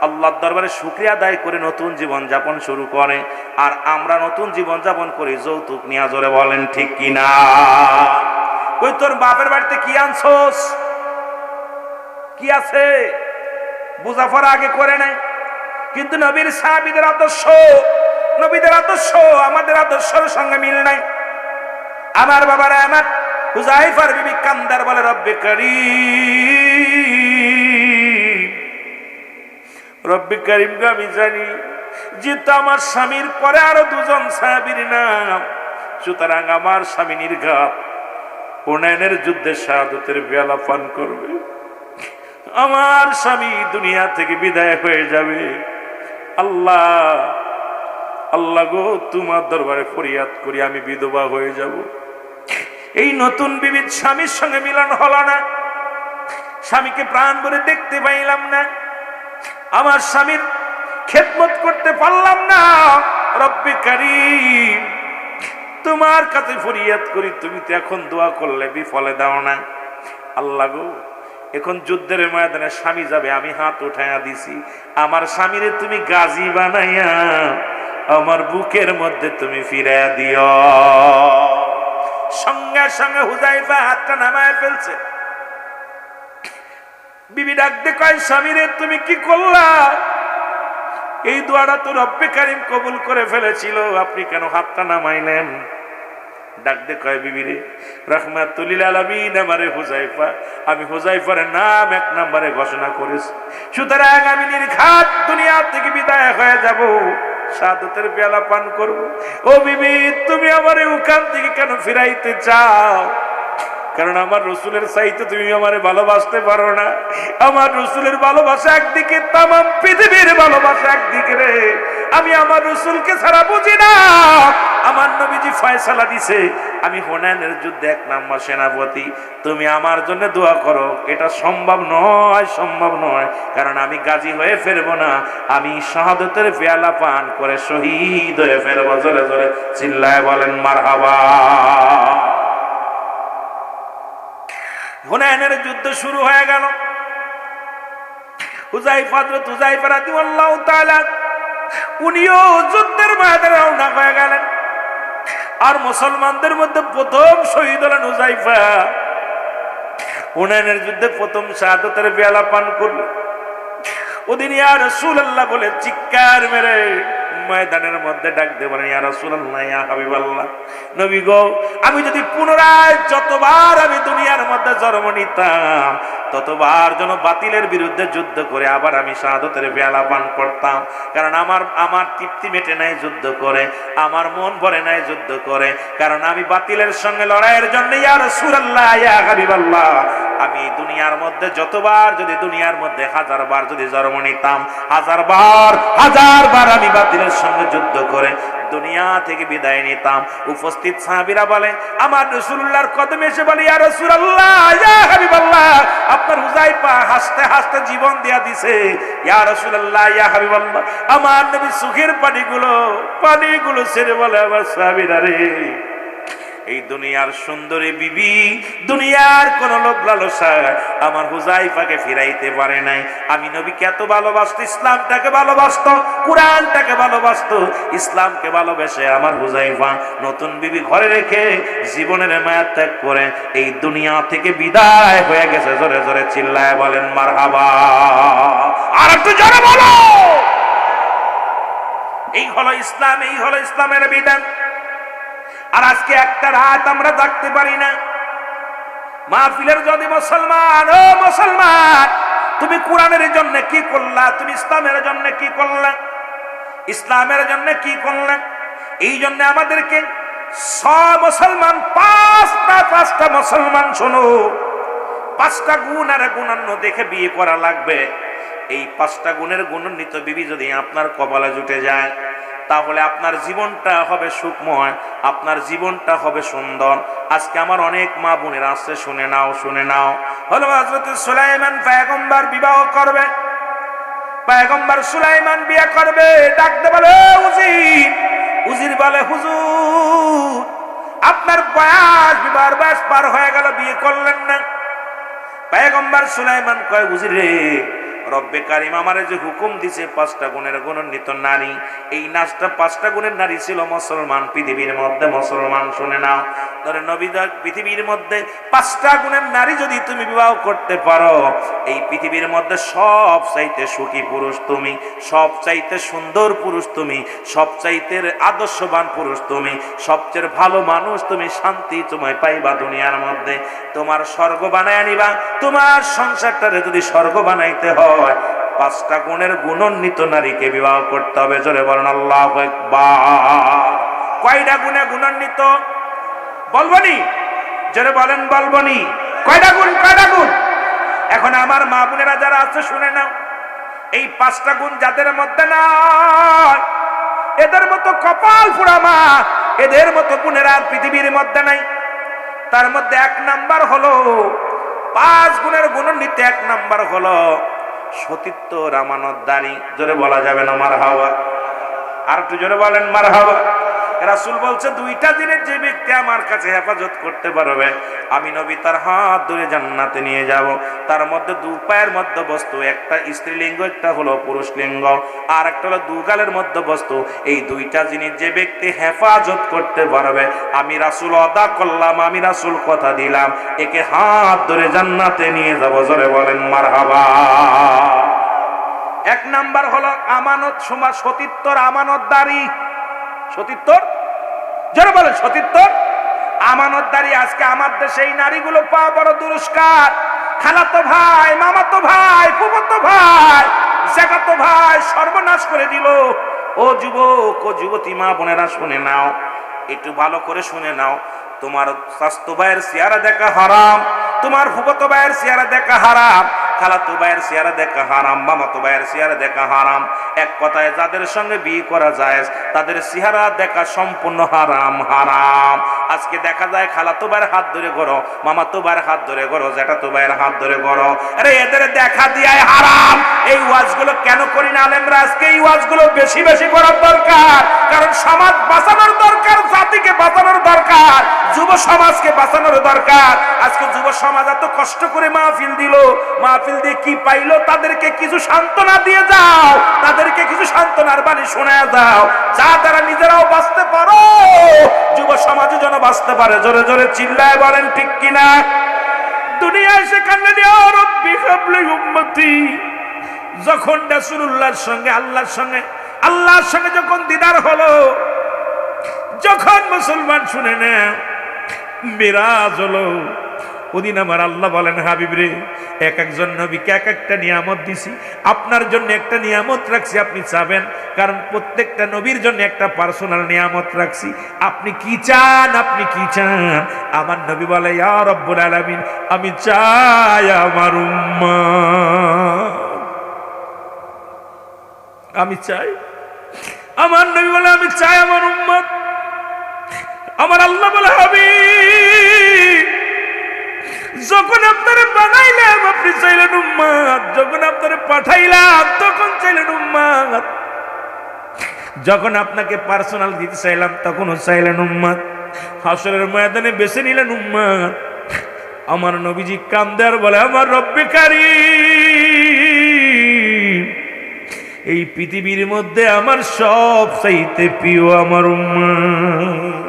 আল্লাহর দরবারে শুকরিয়া আদায় করে নতুন জীবন যাপন শুরু করে। আর আমরা নতুন জীবন যাপন করি যৌতুক নিয়ে। জোরে বলেন ঠিক কিনা? কই তোর বাপের বাড়িতে কি আনছস, কি আছে? বুঝাফার আগে করে নাই, কিন্তু নবীর সাহাবীদের আদর্শ, নবীদের আদর্শ আমাদের আদর্শের সঙ্গে মিল নাই। আমার বাবারা, আমার হুযায়ফার বিবি কান্দার বলে, রব্বে কারীম, রব্বে কারীম, আমি জানি যেহেতু আমার স্বামীর পরে আরো 2 জন সাহাবীর নাম, সুতরাং আমার স্বামী নির্ঘাত হুনাইনের যুদ্ধে শাহাদাতের পেয়ালা পান করবে, আমার স্বামী দুনিয়া থেকে বিদায় হয়ে যাবে। আল্লাহ, আল্লাহ গো, তোমার দরবারে ফরিয়াদ করি, আমি বিধবা হয়ে যাব। এই নতুন বিবির স্বামীর সঙ্গে মিলন হলো না, স্বামীকে প্রাণ ভরে দেখতে পাইলাম না, আমার স্বামীর খেদমত করতে পারলাম না। রব্বে কারীম, তোমার কাছে ফরিয়াদ করি, তুমি তো এখন দোয়া করলে বিফলে দাও না। আল্লাহ গো, এখন যুদ্ধের ময়দানে স্বামী যাবে, আমি হাত উঠাইয়া দিছি, আমার স্বামীরে তুমি গাজী বানাইয়া আমার বুকের মধ্যে তুমি ফিরাইয়া দিও। সঙ্গে সঙ্গে হুযায়ফা হাতটা নামায় ফেলছে। বিবি ডাক দিয়ে কয়, স্বামীরে তুমি কি করলা? এই দোয়াটা তো রব্বে কারীম কবুল করে ফেলেছিল, আপনি কেন হাতটা নামাইলেন? ডাক দিয়ে কয়, বিবিরে, রাহমাতুল লিল আলামিন আমারে হুযায়ফা, আমি হুযায়ফার নাম 1 নম্বরে ঘোষণা করেছি, সুতরাং আমি নির্ঘাত দুনিয়া থেকে বিদায় হয়ে যাব, শাহাদাতের পেয়ালা পান করব। ও বিবি, তুমি আমারে ওখান থেকে কেন ফিরাইতে চাও? কারণ আমার রসুলের চাইতে তুমি আমারে ভালোবাসতে পারো না। আমার রসুলের ভালোবাসা একদিকে, তামাম পৃথিবীর ভালোবাসা একদিকে রে। আমি আমার রসুলকে ছাড়া বুঝি না। আমার নবীজি ফয়সালা দিছে, আমি হুনাইনের যুদ্ধে 1 নম্বর সেনাপতি, তুমি আমার জন্য দোয়া করো। এটা সম্ভব নয়, সম্ভব নয়, কারণ আমি গাজী হয়ে ফেরবো না, আমি শাহাদাতের পেয়ালা পান করে শহীদ হয়ে ফেরবো। জোরে জোরে চিল্লায় বলেন মারহাবা। হুনাইনের যুদ্ধ শুরু হয়ে গেল। হুযায়ফা রাদিয়াল্লাহু তাআলা উনিও যুদ্ধের ময়দানে রওনা হয়ে গেলেন। আর মুসলমানদের মধ্যে প্রথম শহীদ হলেন হুযায়ফা। হুনাইনের যুদ্ধে প্রথম শাহাদাতের পেয়ালা পান করল। ওদিন ইয়া রাসূলুল্লাহ বলে চিৎকার মেরে ময়দানের মধ্যে ডাক দিয়ে বলেন, ইয়া রাসূলুল্লাহ, ইয়া হাবিবাল্লাহ, নবী গো, আমি যদি পুনরায় যতবার আমি দুনিয়ার মধ্যে জন্ম নিতাম ততবার যেন বাতিলের বিরুদ্ধে যুদ্ধ করে আবার আমি শাহাদাতের পেয়ালা পান করতাম। কারণ আমার তৃপ্তি মেটে নাই যুদ্ধ করে, আমার মন ভরে নাই যুদ্ধ করে, কারণ আমি বাতিলের সঙ্গে লড়াইয়ের জন্য ইয়া রাসূলুল্লাহ, ইয়া হাবিবাল্লাহ, আমি দুনিয়ার মধ্যে যতবার, যদি দুনিয়ার মধ্যে 1000 বার যদি জন্ম নিতাম, 1000 বার আমি বাতিলের সঙ্গে যুদ্ধ করে দুনিয়া থেকে বিদায় নিতাম। উপস্থিত সাহাবীরা বলে, আমার রাসূলুল্লাহর কদমে এসে বলে, ইয়া রাসূলুল্লাহ, ইয়া হাবিবাল্লাহ, আপনার হুযায়ফা হাসতে হাসতে জীবন দিয়া দিছে। ইয়া রাসূলুল্লাহ, ইয়া হাবিবাল্লাহ, আমার নবী সুখের পানিগুলো ছেড়ে বলে, আমার সাহাবীরা রে, এই দুনিয়ার সুন্দরী বিবি, দুনিয়ার কোন লোভ লালসা আমার হুযায়ফাকে ফিরাইতে পারে নাই। আমি নবীকে এত ভালোবাসতো, ইসলামটাকে ভালোবাসতো, কুরআনটাকে ভালোবাসতো, ইসলামকে ভালোবেসে আমার হুযায়ফা নতুন বিবি ঘরে রেখে জীবনের মায়া ত্যাগ করে এই দুনিয়া থেকে বিদায় হয়ে গেছে। জোরে জোরে চিল্লায় বলেন মারহাবা। আর একটু জোরে বলো। এই হলো ইসলাম, এই হলো ইসলামের বিধান। আর আজকে একটা রাত আমরা থাকতে পারি না। মাহফিলের যদি মুসলমান, ও মুসলমান, তুমি কোরআনের জন্য কি করলা? তুমি ইসলামের জন্য কি করলা? ইসলামের জন্য কি করলা? এই জন্য আমাদেরকে মুসলমান পাঁচটা মুসলমান, শোনো, 5টা গুণ আর গুণান্য দেখে বিয়ে করা লাগবে। এই 5টা গুণের গুণান্বিত বিবি যদি আপনার কপালে জুটে যায় তাহলে আপনার জীবনটা হবে সুখময়, আপনার জীবনটা হবে সুন্দর। আজকে আমার অনেক মা বোনেরা আসছে, শুনে নাও, শুনে নাও। হলো হযরত সুলাইমান পয়গম্বর বিবাহ করবে, পয়গম্বর সুলাইমান বিয়ে করবে। ডাকতে বলে, উজির। উজির বলে, হুজুর, আপনার বিবাহের বয়স পার হয়ে গেল, বিয়ে করলেন না। পয়গম্বর সুলাইমান কয়, উজির রে, রব্বে কারিম আমারে যে হুকুম দিছে 5টা গুণের গুণান্বিত নারী, এই 5টা গুণের নারী ছিল মুসলমান পৃথিবীর মধ্যে। মুসলমান, শুনে নাও, ধরে নবীদার পৃথিবীর মধ্যে 5টা গুণের নারী যদি তুমি বিবাহ করতে পারো, এই পৃথিবীর মধ্যে সব চাইতে সুখী পুরুষ তুমি, সব চাইতে সুন্দর পুরুষ তুমি, সব চাইতে আদর্শবান পুরুষ তুমি, সবচেয়ে ভালো মানুষ তুমি, শান্তি তোমায় পাইবা দুনিয়ার মধ্যে। তোমার স্বর্গ বানায় নিবা। তোমার সংসারটারে যদি স্বর্গ বানাইতে হয় 5টা গুণের গুণান্বিত নারীকে বিবাহ করতে হবে। জোরে বলেন আল্লাহু আকবার। কয়টা গুণে গুণান্বিত বলবনি? জোরে বলেন, বলবনি? কয়টা গুণ? কয়টা গুণ? এখন আমার মা বোনেরা যারা আছে, শুনে নাও, এই 5টা গুণ যাদের মধ্যে নাই, এদের মতো কপাল পোড়া মা, এদের মতো বোনেরা আর পৃথিবীর মধ্যে নাই। তার মধ্যে 1 নাম্বার হলো, 5 গুণের গুণান্বিত 1 নাম্বার হলো সতীত্ব, আমানতদারি। জোরে বলা যাবে না মারহাবা? আর একটু জোরে বলেন মারহাবা। রাসূল বলছে, 2টা দিনের যে ব্যক্তি আমার কাছে হেফাজত করতে পারবে, আমি নবী তার হাত ধরে জান্নাতে নিয়ে যাব। তার মধ্যে 2 পায়ের মধ্যে বস্তু, একটা স্ত্রীলিঙ্গ, একটা হলো পুরুষ লিঙ্গ, আর একটা হলো 2 গালের মধ্যে বস্তু। এই 2টা জিনিস যে ব্যক্তি হেফাজত করতে পারবে, আমি রাসূল ওয়াদা করলাম, আমি রাসূল কথা দিলাম, একে হাত ধরে জান্নাতে নিয়ে যাব। জোরে বলেন মারহাবা। 1 নাম্বার হলো আমানত, সতীত্বর আমানতদারি। সতীত্বর, যারা বলে সতীত্বর আমানতদারি। আজকে আমার দেশে এই নারীগুলো পাওয়া বড় দুরস্কার। খালাতো ভাই, মামাতো ভাই, ফুফাতো ভাই, জ্যাঠাতো ভাই সর্বনাশ করে দিল। ও যুবক, ও যুবতী মা বোনেরা, শুনে নাও, একটু ভালো করে শুনে নাও। তোমার স্বাস্থ্য ভাইয়ের চেহারা দেখা হারাম, তোমার ফুফাতো ভাইয়ের চেহারা দেখা হারাম, খালাতো ভাইয়ের চেহারা দেখা হারাম, মামাতো ভাইয়ের চেহারা দেখা হারাম। এক কথায় যাদের সঙ্গে বিয়ে করা যায় তাদের চেহারা দেখা সম্পূর্ণ হারাম, হারাম। আজকে দেখা যায় খালাতো ভাইয়ের হাত ধরে করো, মামাতো ভাইয়ের হাত ধরে করো, জ্যাঠাতো ভাইয়ের হাত ধরে করো। আরে এদের দেখা দিয়াই হারাম। এই ওয়াজগুলো কেন করি না আলেমরা? আজকে এই ওয়াজগুলো বেশি বেশি করার দরকার, কারণ সমাজ বাঁচানোর দরকার, জাতিকে বাঁচানোর দরকার, যুব সমাজকে বাঁচানোর দরকার। আজকে যুব সমাজ এত কষ্ট করে মাহফিল দিল, মাহফিল দিয়ে কি পাইলো? তাদেরকে কিছু সান্ত্বনা দিয়ে যাও, তাদেরকে কিছু সান্ত্বনার বাণী শোনায় দাও, যা তারা নিজেরাও বাঁচতে পারো, যুব সমাজও যেন বাঁচতে পারে। জোরে জোরে চিল্লায় বলেন ঠিক কিনা? দুনিয়ায় সেখানে রব্বি হাবলি উম্মতি, যখন রাসূলুল্লাহর সঙ্গে, আল্লাহর সঙ্গে আল্লাহর সঙ্গে যখন দিদার হলো, যখন মুসলমান শুনে না মিরাজ হলো, ওদিন আমার আল্লাহ বলেন, হাবিব রে, এক একজন নবীকে এক একটা নিয়ামত দিছি, আপনার জন্য একটা নিয়ামত রাখছি, আপনি চাবেন, কারণ প্রত্যেকটা নবীর জন্য একটা পার্সোনাল নিয়ামত রাখছি, আপনি কি চান, আপনি কি চান? আমার নবী বলে, ইয়া রব্বুল আলামিন, আমি চাই আমার উম্মত, আমি চাই। আমার নবী বলে, আমি চাই আমার উম্মত। আমার আল্লাহ বলে, হাবিব, যখন আপনারে বানাইলাম আপনি চাইলেন উম্মত, যখন আপনারে পাঠাইলাম তখন চাইলেন উম্মত, যখন আপনাকে পার্সোনাল দিতে চাইলাম তখনও চাইলেন উম্মত, হাসরের ময়দানে বেছে নিলেন উম্মত। আমার নবীজি কান্দে আর বলে, আমার রব্বে কারীম, এই পৃথিবীর মধ্যে আমার সব চাইতে প্রিয় আমার উম্মত।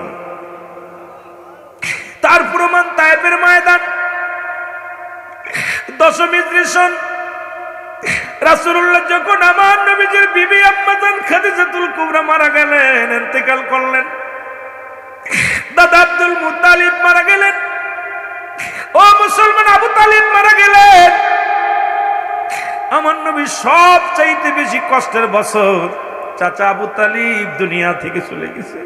তার প্রমাণ তায়েফের ময়দান, দশম হিজরি, রাসূলুল্লাহ যখন আমার নবীজির বিবি আম্মা জান খাদিজাতুল কুবরা মারা গেলেন, ইন্তেকাল করলেন, দাদা আব্দুল মুত্তালিব মারা গেলেন, ও মুসলমান আবু তালিব মারা গেলেন। আমার নবী সব চাইতে বেশি কষ্টের বছর, চাচা আবু তালিব দুনিয়া থেকে চলে গেছে,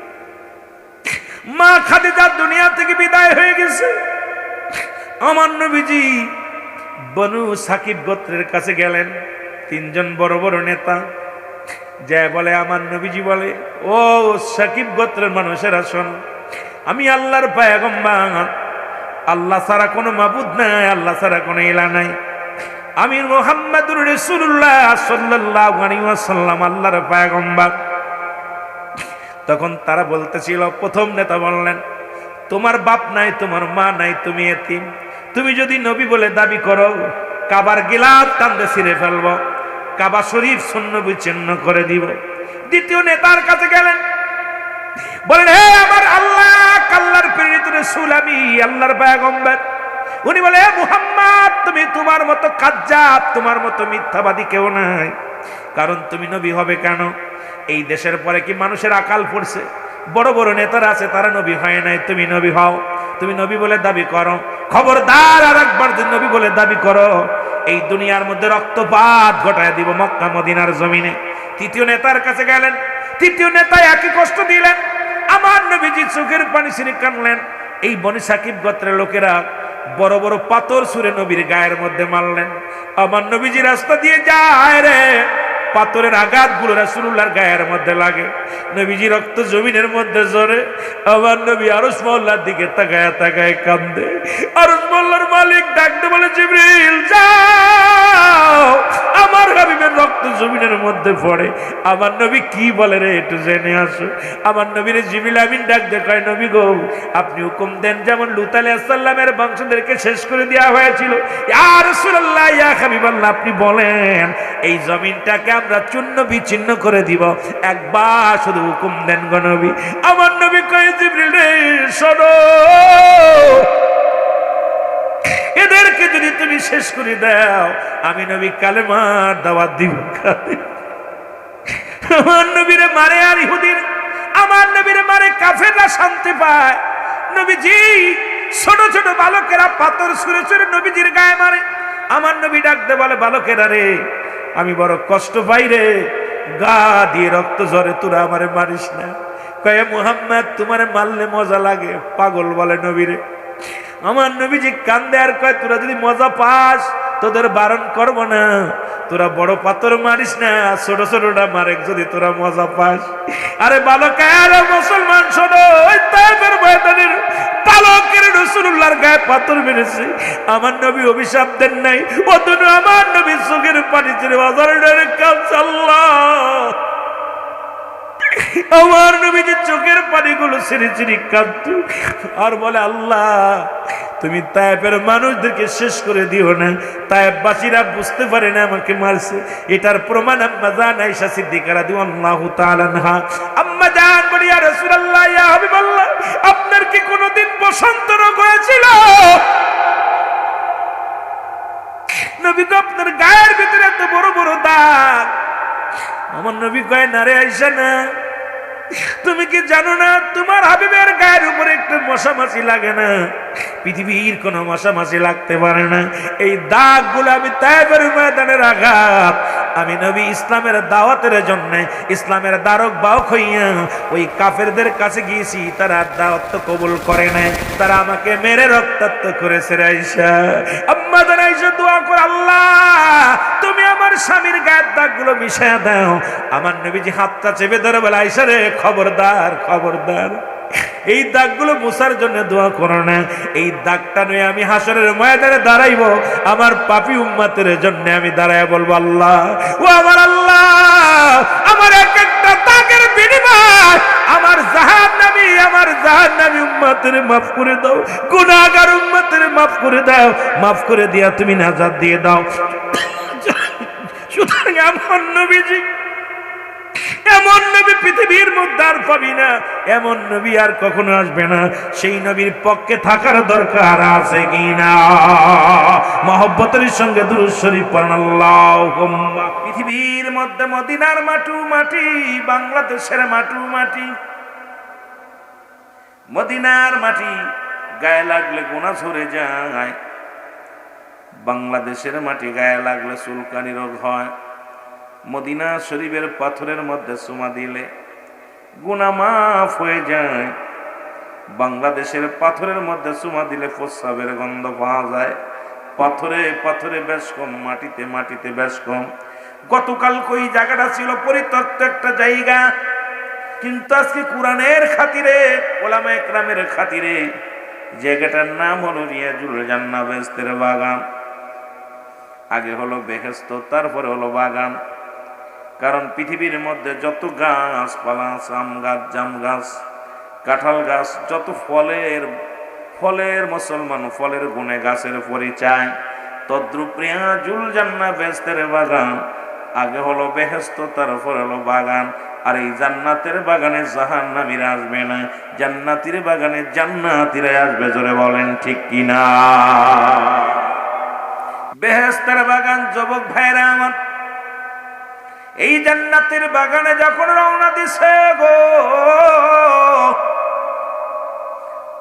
মা খাদিজা দুনিয়া থেকে বিদায় হয়ে গেছে। আমার নবীজি বনু সাকিব গোত্রের কাছে গেলেন, তিনজন বড় বড় নেতা যা বলে, আমার নবীজি বলে, ও সাকিব গোত্রের মানুষেরা শোন, আমি আল্লাহর পয়গম্বর, আল্লাহ ছাড়া কোনো মাবুদ নাই, আল্লাহ ছাড়া কোনো ইলা নাই, আমি মুহাম্মাদুর রাসূলুল্লাহ সাল্লাল্লাহু আলাইহি ওয়াসাল্লাম আল্লাহর পয়গম্বর। তখন তারা বলতেছিল, প্রথম নেতা বললেন, তোমার বাপ নাই, তোমার মা নাই, তুমি এতিম, তুমি যদি নবী বলে দাবি করো, কাবার গিলাফ টানতে ছিঁড়ে ফেলবো, কাবা শরীফ শূন্য বিচ্ছিন্ন করে দিব। দ্বিতীয় নেতার কাছে গেলেন, বলেন, হে আমার আল্লাহ, আল্লাহর প্রেরিত রাসূল, আমি আল্লাহর পয়গম্বর। উনি বলে, হে মুহাম্মদ, তুমি তোমার মতো কাজ্জাব, তোমার মতো মিথ্যাবাদী কেউ নাই, কারণ তুমি নবী হবে কেন? এই দেশের পরে কি মানুষের আকাল পড়ছে? বড় বড় নেতারা আছে, তারা নবী হয় নাই, তুমি নবী হও, তুমি নবী বলে দাবি করো, খবরদার আর একবার যদি নবী বলে দাবি করো, এই দুনিয়ার মধ্যে রক্তপাত ঘটায় দিব মক্কা মদিনার জমিনে। তৃতীয় নেতার কাছে গেলেন, তৃতীয় নেতা একই কষ্ট দিলেন, আমার নবীজি চোখের পানি ছিঁড়ে কানলেন। এই বনি সাকিব গোত্রের লোকেরা বড় বড় পাথর ছুঁড়ে নবীর গায়ের মধ্যে মারলেন। আমার নবীজি রাস্তা দিয়ে যায় রে, পাথরের আঘাতগুলো রাসূলুল্লাহর গায়ের মধ্যে লাগে, নবীজি রক্ত জমিনের মধ্যে ঝরে। আমার নবী আরশ মহল্লার দিকে তাকায় তাকায় কান্দে। আরশ মহল্লার মালিক ডাকতে বলে, জিবরিল যাও, আমার হাবিবের রক্ত জমিনের মধ্যে পড়ে। আমার নবী কি বলে রে, একটু জেনে আসো। আমার নবীরে জিবরিল আমিন ডাক দেখায়, নবী গো, আপনি হুকুম দেন, যেমন লূত আলাইহিস সালামের বংশধরকে শেষ করে দেওয়া হয়েছিল, ইয়া রাসূলুল্লাহ, ইয়া হাবিবাল্লাহ, আপনি বলেন এই জমিনটাকে আমরা চূর্ণ বিচ্ছিন্ন করে দিব, একবার শুধু হুকুম দেন গো নবী। আমার নবী কয়, জিবরিল রে শোনো, এদেরকে যদি তুমি শেষ করে দাও, আমি নবী কালেমার দাওয়াত দিব। আমার নবীরে মারে আর ইহুদির, আমার নবীরে মারে কাফেররা শান্তি পায়। নবীজি ছোট ছোট বালকেরা পাথর ছুঁড়ে ছুঁড়ে নবীজির গায়ে মারে। আমার নবী ডাকতে বলে, বালকেরা রে, আমি বড় কষ্ট পাই রে, গা দিয়ে রক্ত ঝরে, তোরা আমারে মারিস না। কয়ে, মুহাম্মদ তোমারে মারলে মজা লাগে, পাগল বলে নবীরে। আমার নবীজি কান্দে আর কয়, তোরা যদি মজা পাস তোদের বারণ করবো না, তোরা বড় পাথর মারিস না, ছোট ছোটটা মারে যদি তোরা মজা পাস। আরে বালক, আরে মুসলমান শোনো, ওই তায়েফের ময়দানের বালকের রাসূলুল্লাহর গায়ে পাথর মেরেছে, আমার নবী অভিশাপ দেন নাই, অতন আমার নবী চোখের পানি ছেড়ে বাজারে ডরে কাঁদছে। আল্লাহ, আমার নবীজি চোখের পানিগুলো ছেড়ে ছেড়ে কাঁদত আর বলে, আল্লাহ তুমি তায়েফের মানুষদেরকে শেষ করে দিও না, তায়েফবাসীরা বুঝতে পারে না আমাকে মারছে। এটার প্রমাণ আম্মা জান আয়েশা সিদ্দিকা রাদিয়াল্লাহু তাআলা আনহা, আম্মা জান বলি, ইয়া রাসূলুল্লাহ, ইয়া হাবিবাল্লাহ, আপনার কি কোনোদিন বসন্ত রোগ হয়েছিল? নবী গো, আপনার গায়ের ভিতরে এত বড় বড় দাগ, আমার নবী কয় না রে আয়েশা না, তুমি কি জানো না তোমার হাবিবের গায়ের উপরে একটু মশা মাছি লাগে না? পৃথিবীর কোন মশা মাছি লাগতে পারে না। এই দাগগুলো আমি তায়েফের ময়দানের আঘাত, আমি নবী ইসলামের দাওয়াতের জন্য ইসলামের দ্বারক বাহক হইয়া ওই কাফেরদের কাছে গিয়েছি, তারা দাওয়াত তো কবুল করে নাই, তারা আমাকে মেরে রক্তাক্ত করেছে। আয়েশা, আম্মা জান আয়েশা দোয়া করে, আল্লাহ তুমি আমার স্বামীর গায়ের দাগগুলো মিশিয়ে দাও। আমার নবীজি হাতটা চেপে ধরে বলে, আয়েশা রে খবরদার খবরদার, এই দাগগুলো মুছার জন্য দোয়া করো না। এই দাগটা নিয়ে আমি হাসরের ময়দানে দাঁড়াইব, আমার পাপী উম্মতের জন্য আমি দাঁড়ায় বলবো, আল্লাহ ও আমার আল্লাহ, আমার এক একটা দাগের বিনিময় আমার জাহান্নামী উম্মতের মাফ করে দাও, গুনাহগার উম্মতের মাফ করে দাও, মাফ করে দিয়া তুমি নাজাত দিয়ে দাও। সুতরাং আমার নবীজি, এমন নবী পৃথিবীর মধ্যে আর পাবি না, এমন নবী আর কখনো আসবে না। সেই নবীর পক্ষে থাকার দরকার আছে কিনা? মহব্বতের সঙ্গে দুরূদ শরীফ পড়েন আল্লাহুম্মা। পৃথিবীর মধ্যে মদিনার মাটু মাটি, বাংলাদেশের মাটু মাটি, মদিনার মাটি গায়ে লাগলে গুনাহ ঝরে যায়, বাংলাদেশের মাটি গায়ে লাগলে চুলকানি রোগ হয়। মদিনা শরীফের পাথরের মধ্যে চুমা দিলে গুনাহ মাফ হয়ে যায়, বাংলাদেশের পাথরের মধ্যে চুমা দিলে প্রস্রাবের গন্ধ পাওয়া যায়। পাথরে পাথরে বেশ কম, মাটিতে মাটিতে বেশ কম। গতকাল কই জায়গাটা ছিল পরিত্যক্ত একটা জায়গা, কিন্তু আজকে কোরআনের খাতিরে, ওলামায়ে কেরামের খাতিরে জায়গাটার নাম হলো রিয়াজুল জান্নাহ, বেহেশতের বাগান। আগে হলো বেহেশত, তারপরে হলো বাগান। কারণ পৃথিবীর মধ্যে যত গাছপালা, আম গাছ, জাম গাছ, কাঁঠাল গাছ, যত ফলের মুসলমান ফলের গুণে গাছের পরিচয়, তদ্রূপ রিয়াজুল জান্নাহ বেহেশতের বাগান। আগে হলো বেহেশত, তারপর হলো বাগান। আর এই জান্নাতের বাগানে জাহান্নামীরা আসবে না, জান্নাতের বাগানে জান্নাতীরা আসবে। জোরে বলেন ঠিক কিনা? বেহেশতের বাগান, যুবক ভাইরা আমার, এই জান্নাতের বাগানে যখন রওনা দিছে গো,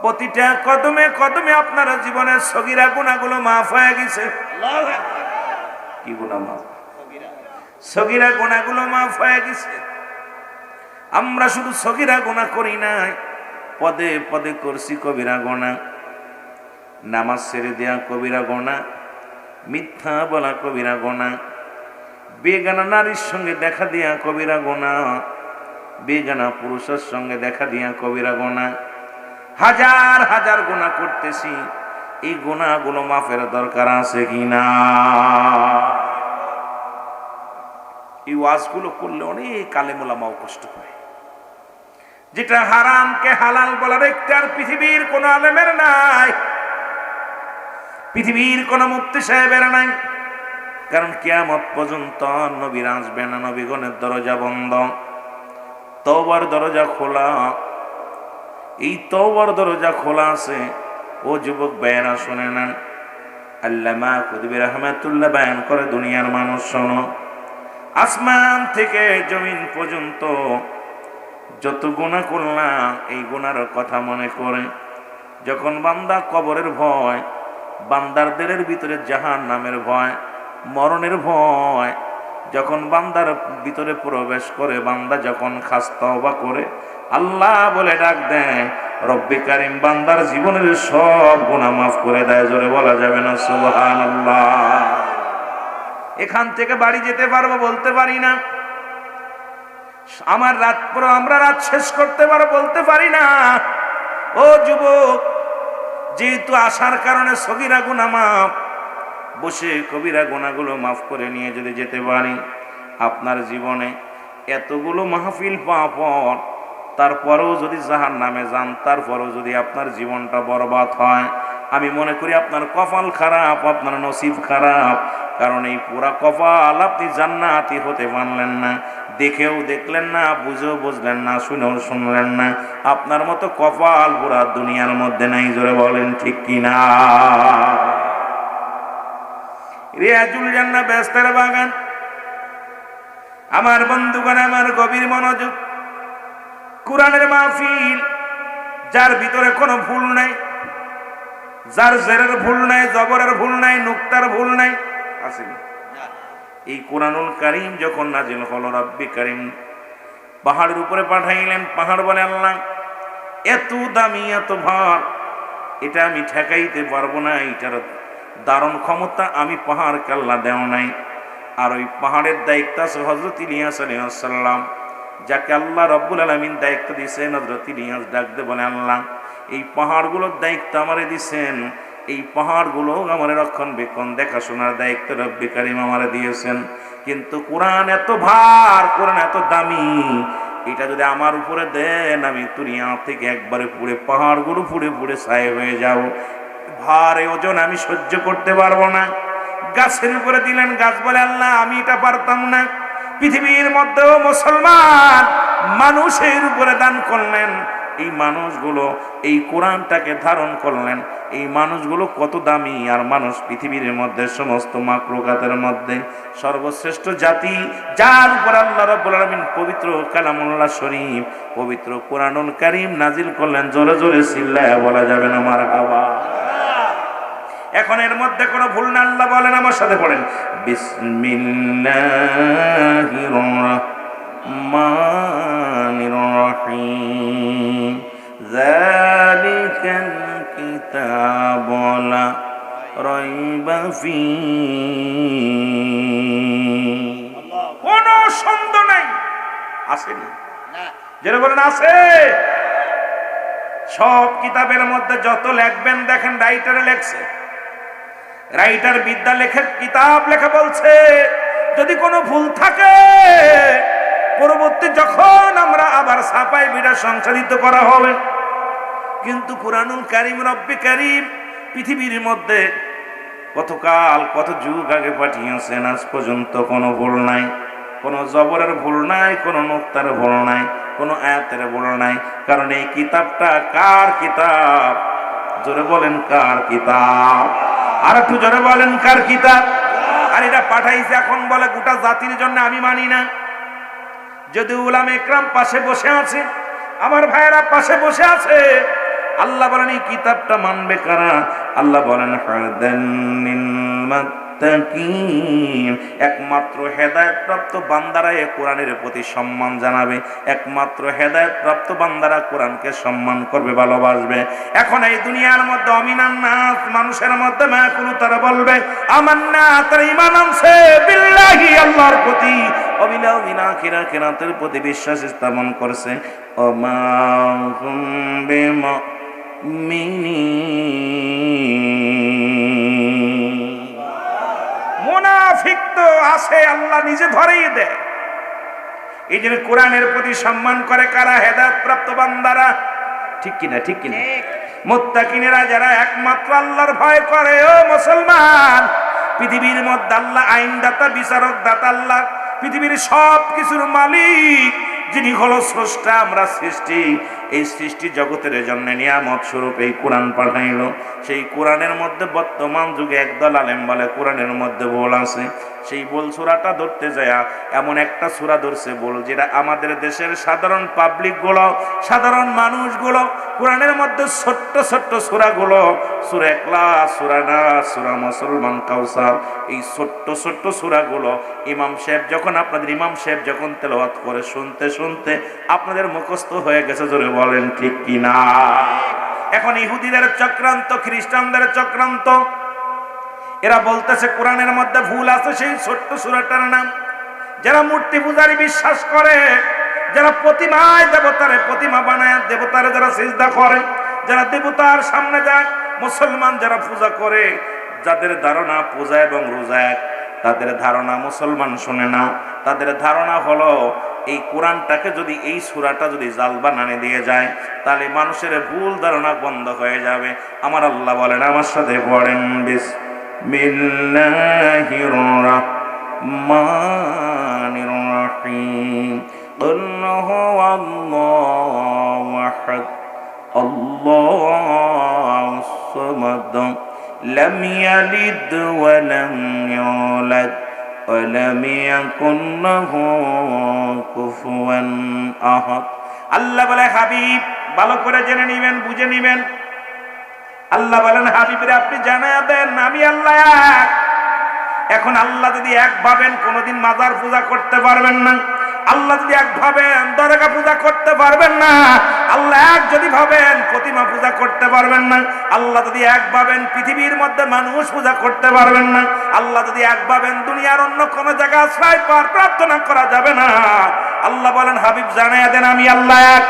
প্রতিটা কদমে কদমে আপনার জীবনের সগীরা গুনাহগুলো মাফ হয়ে গেছে। কি গুনাহ মাফ? সগীরা গুনাহগুলো মাফ হয়ে গেছে। আমরা শুধু সগীরা গুনাহ করি নাই, পদে পদে করছি কবিরা গুনাহ। নামাজ ছেড়ে দেয়া কবিরা গুনাহ, মিথ্যা বলা কবিরা গুনাহ, বেগানা নারীর সঙ্গে দেখা দিয়া কবিরা গুনাহ, বেগানা পুরুষের সঙ্গে দেখা দিয়া কবিরা গুনাহ। হাজার হাজার গুনাহ করতেছি, এই গুনাহগুলো মাফের দরকার আছে কিনা? এই ওয়াজগুলো করলে অনেক আলেম ওলামাও কষ্ট পায়। যেটা হারামকে হালাল বলার এখতিয়ার পৃথিবীর কোন আলেমের নাই, পৃথিবীর কোন মুফতি সাহেবের নাই। কারণ কিয়ামত পর্যন্ত নবীরা আসবে না, নবীগণের দরজা বন্ধ, তওবার দরজা খোলা। এই তওবার দরজা খোলা আছে। ও যুবক ভাইয়েরা শুনে নেন, আল্লামা কুতুবী রাহমাতুল্লাহ বয়ান করে, দুনিয়ার মানুষ শোনো, আসমান থেকে জমিন পর্যন্ত যত গুনাহ করলাম, এই গুনার কথা মনে করে যখন বান্দা কবরের ভয়, বান্দার দিলের ভিতরে জাহান্নামের ভয়, মরণের ভয় যখন বান্দার ভিতরে প্রবেশ করে, বান্দা যখন খাস তওবা করে আল্লাহ বলে ডাক দেয়, রব্বে কারীম বান্দার জীবনের সব গুনাহ মাফ করে দেয়। জোরে বলা যাবে না সুবহানাল্লাহ? এখান থেকে বাড়ি যেতে পারবো বলতে পারি না, আমরা রাত শেষ করতে পারবো বলতে পারি না। ও যুবক, যেহেতু আসার কারণে সগীরা গুনাহ মাফ, বসে কবিরা গুনাহগুলো মাফ করে নিয়ে যদি যেতে পারি, আপনার জীবনে এতগুলো মাহফিল পাওয়ার পর তারপরেও যদি জাহান্নামে যান, তারপরেও যদি আপনার জীবনটা বরবাদ হয়, আমি মনে করি আপনার কপাল খারাপ, আপনার নসিব খারাপ। কারণ এই পুরা কপাল আপনি জান্নাতি হতে পারলেন না, দেখেও দেখলেন না, বুঝেও বুঝলেন না, শুনেও শুনলেন না। আপনার মতো কপাল পুরা দুনিয়ার মধ্যে নাই। জোরে বলেন ঠিক কিনা? রিয়াজুল জান্নাহ বেহেশতের বাগান, আমার বন্ধুগণ, আমার গভীর মনোযোগ। কোরআনের মাহফিল, যার ভিতরে কোনো ভুল নাই, যার জেরের ভুল নাই, জবরের ভুল নাই, নুক্তার ভুল নাই, আছে না? এই কোরআনুল কারীম যখন নাজিল হলো, রব্বি কারীম পাহাড়ের উপরে পাঠাইলেন। পাহাড় বলে, আল্লাহ এত দামি, এত ভার, এটা আমি ঠেকাইতে পারবো না, এটার দারুণ ক্ষমতা আমি পাহাড়কে আল্লাহ দেও নাই। আর ওই পাহাড়ের দায়িত্ব আছে হযরত ইলিয়াস আলাইহিস সালাম, যাকে আল্লাহ রব্বুল আলামিন দায়িত্ব দিয়েছেন। হযরত ইলিয়াস ডাক দিয়ে বলে, আল্লাহ এই পাহাড়গুলোর দায়িত্ব আমারে দিয়েছেন, এই পাহাড়গুলো আমার রক্ষণবেক্ষণ দেখাশোনার দায়িত্ব রব্বি কারীম আমারে দিয়েছেন। কিন্তু কোরআন এত ভার, কোরআন এত দামি, এটা যদি আমার উপরে দেন, আমি দুনিয়া থেকে একবারে পুড়ে, পাহাড়গুলো পুড়ে পুড়ে ছাই হয়ে যাব। ভারে ওজন আমি সহ্য করতে পারবো না। গাছের উপরে দিলেন, গাছ বলে, আল্লাহ আমি এটা পারতাম না। পৃথিবীর মধ্যেও মুসলমান মানুষের উপরে দান করলেন, এই মানুষগুলো এই কোরআনটাকে ধারণ করলেন। এই মানুষগুলো কত দামি, আর মানুষ পৃথিবীর মধ্যে সমস্ত মাখলুকাতের মধ্যে সর্বশ্রেষ্ঠ জাতি, যার উপর আল্লাহ রাব্বুল আলামিন পবিত্র কালামুল্লাহ শরীফ, পবিত্র কোরআনুল কারীম নাজিল করলেন। জোরে জোরে চিল্লায়া বলা যাবে না মারহাবা। এখন এর মধ্যে কোনো ভুল না, আল্লাহ বলেন, আমার সাথে পড়েন, বিসমিল্লাহির রহমানির রহিম, যালিকাল কিতাবু লা রাইবা ফীহি, কোনো সন্দেহ নাই। আসেনি? যারা বলেন আছে। সব কিতাবের মধ্যে যত লেখবেন, দেখেন রাইটারে লেখছে, রাইটার বিদ্যা লেখে, কিতাব লেখা বলছে, যদি কোনো ভুল থাকে পরবর্তী যখন আমরা আবার ছাপাই বিড়া সংশোধিত করা হবে। কিন্তু কুরআনুল কারীম, রব্বি কারীম পৃথিবীর মধ্যে কতকাল, কত যুগ আগে পাঠিয়েছেন, আজ পর্যন্ত কোনো ভুল নাই, কোনো জবরের ভুল নাই, কোনো নুক্তার ভুল নাই, কোনো আয়াতের ভুল নাই। কারণ এই কিতাবটা কার কিতাব? জোরে বলেন, কার কিতাব? আর একটু জোরে বলেন, কার কিতাব? আর এটা পাঠাইছে এখন বলে গোটা জাতির জন্য। আমি মানি না। যদি উলামা ইকরাম পাশে বসে আছে, আমার ভাইয়েরা পাশে বসে আছে, আল্লাহ বলেন এই কিতাবটা মানবে কারা? আল্লাহ বলেন হাদান লিল মুত্তাকিন, একমাত্র হেদায়েতপ্রাপ্ত বান্দারা এই কোরআনের প্রতি সম্মান জানাবে, একমাত্র হেদায়েতপ্রাপ্ত বান্দারা কোরআনকে সম্মান করবে, ভালোবাসবে। এখন এই দুনিয়ার মধ্যে অমিনান নাস, মানুষের মধ্যে মাকুলু, তারা বলবে আমান্না, তারা ঈমান আনছে বিল্লাহি, আল্লাহর প্রতি, অবিলাউ বিল আখিরাতের প্রতি বিশ্বাস স্থাপন করছে। ওমা হুম বিমুমিনিন, মুনাফিক তো আছে, আল্লাহ নিজে ধরেই দেয়। এই জন্য কোরআনের প্রতি সম্মান করে কারা? হেদায়েত প্রাপ্ত বান্দারা। ঠিক কিনা? ঠিক কিনা? মুত্তাকিনেরা, যারা একমাত্র আল্লাহর ভয় করে। ও মুসলমান, পৃথিবীর মধ্যে আল্লাহ আইনদাতা, বিচারক দাতা, আল্লাহ পৃথিবীর সব কিছুর মালিক, যিনি হলো স্রষ্টা, আমরা সৃষ্টি। এই সৃষ্টি জগতের জন্য নিয়ামত স্বরূপ এই কোরআন পাঠাইল। সেই কোরআনের মধ্যে বর্তমান যুগে একদল আলেম বলে কোরআনের মধ্যে ভুল আছে। সেই ভুল সূরাটা ধরতে যায় এমন একটা সূরা ধরছে ভুল, যেটা আমাদের দেশের সাধারণ পাবলিকগুলো, সাধারণ মানুষগুলো কোরআনের মধ্যে ছোট্ট ছোট্ট সূরাগুলো, সূরা ইখলাস, সূরা নাস, সূরা মুসলমান, কাউসার, এই ছোট্ট ছোট্ট সূরাগুলো ইমাম সাহেব যখন, আপনাদের ইমাম সাহেব যখন তেলাওয়াত করে, শুনতে শুনতে আপনাদের মুখস্থ হয়ে গেছে। জোরে বলেন ঠিক কিনা? এখন ইহুদিদের চক্রান্ত, খ্রিস্টানদের চক্রান্ত, এরা বলতেছে কোরআনের মধ্যে ভুল আছে সেই ছোট্ট সূরাটার নাম। যারা মূর্তি পূজারি বিশ্বাস করে, যারা প্রতিমায় দেবতারে প্রতিমা বানায় দেবতারে যারা সিজদা করে, যারা দেবতার সামনে যায়, মুসলমান যারা পূজা করে, যাদের ধারণা পূজা এবং রোজা এক, তাদের ধারণা মুসলমান শুনে না। তাদের ধারণা হলো এই কোরআনটাকে যদি, এই সূরাটা যদি জাল বানানে দিয়ে যায়, তাহলে মানুষের ভুল ধারণা বন্ধ হয়ে যাবে। আমার আল্লাহ বলেন, আমার সাথে পড়েন, বিসমিল্লাহির রহমানির রহিম, কুল হুয়াল্লাহু আহাদ, আল্লাহুস সামাদ, লাম ইয়ালিদ ওয়া লাম ইউলাদ ولم يكن له كفوا أحد। আল্লাহ বলে হাবিব ভালো করে জেনে নিবেন, বুঝে নিবেন। আল্লাহ বলেন হাবিবরে আপনি জানায়া দেন আমি আল্লাহ এক। এখন আল্লাহ যদি এক ভাবেন কোনদিন মাজার পূজা করতে পারবেন না। আল্লাহ যদি এক ভাবেন দরগা পূজা করতে পারবেন না। আল্লাহ এক যদি ভাবেন প্রতিমা পূজা করতে পারবেন না। আল্লাহ যদি এক ভাবেন পৃথিবীর মধ্যে মানুষ পূজা করতে পারবেন না। আল্লাহ যদি এক ভাবেন দুনিয়ার অন্য কোন জায়গায় আশ্রয় পাওয়ার প্রার্থনা করা যাবে না। আল্লাহ বলেন হাবিব জানায়া দেন আমি আল্লাহ এক।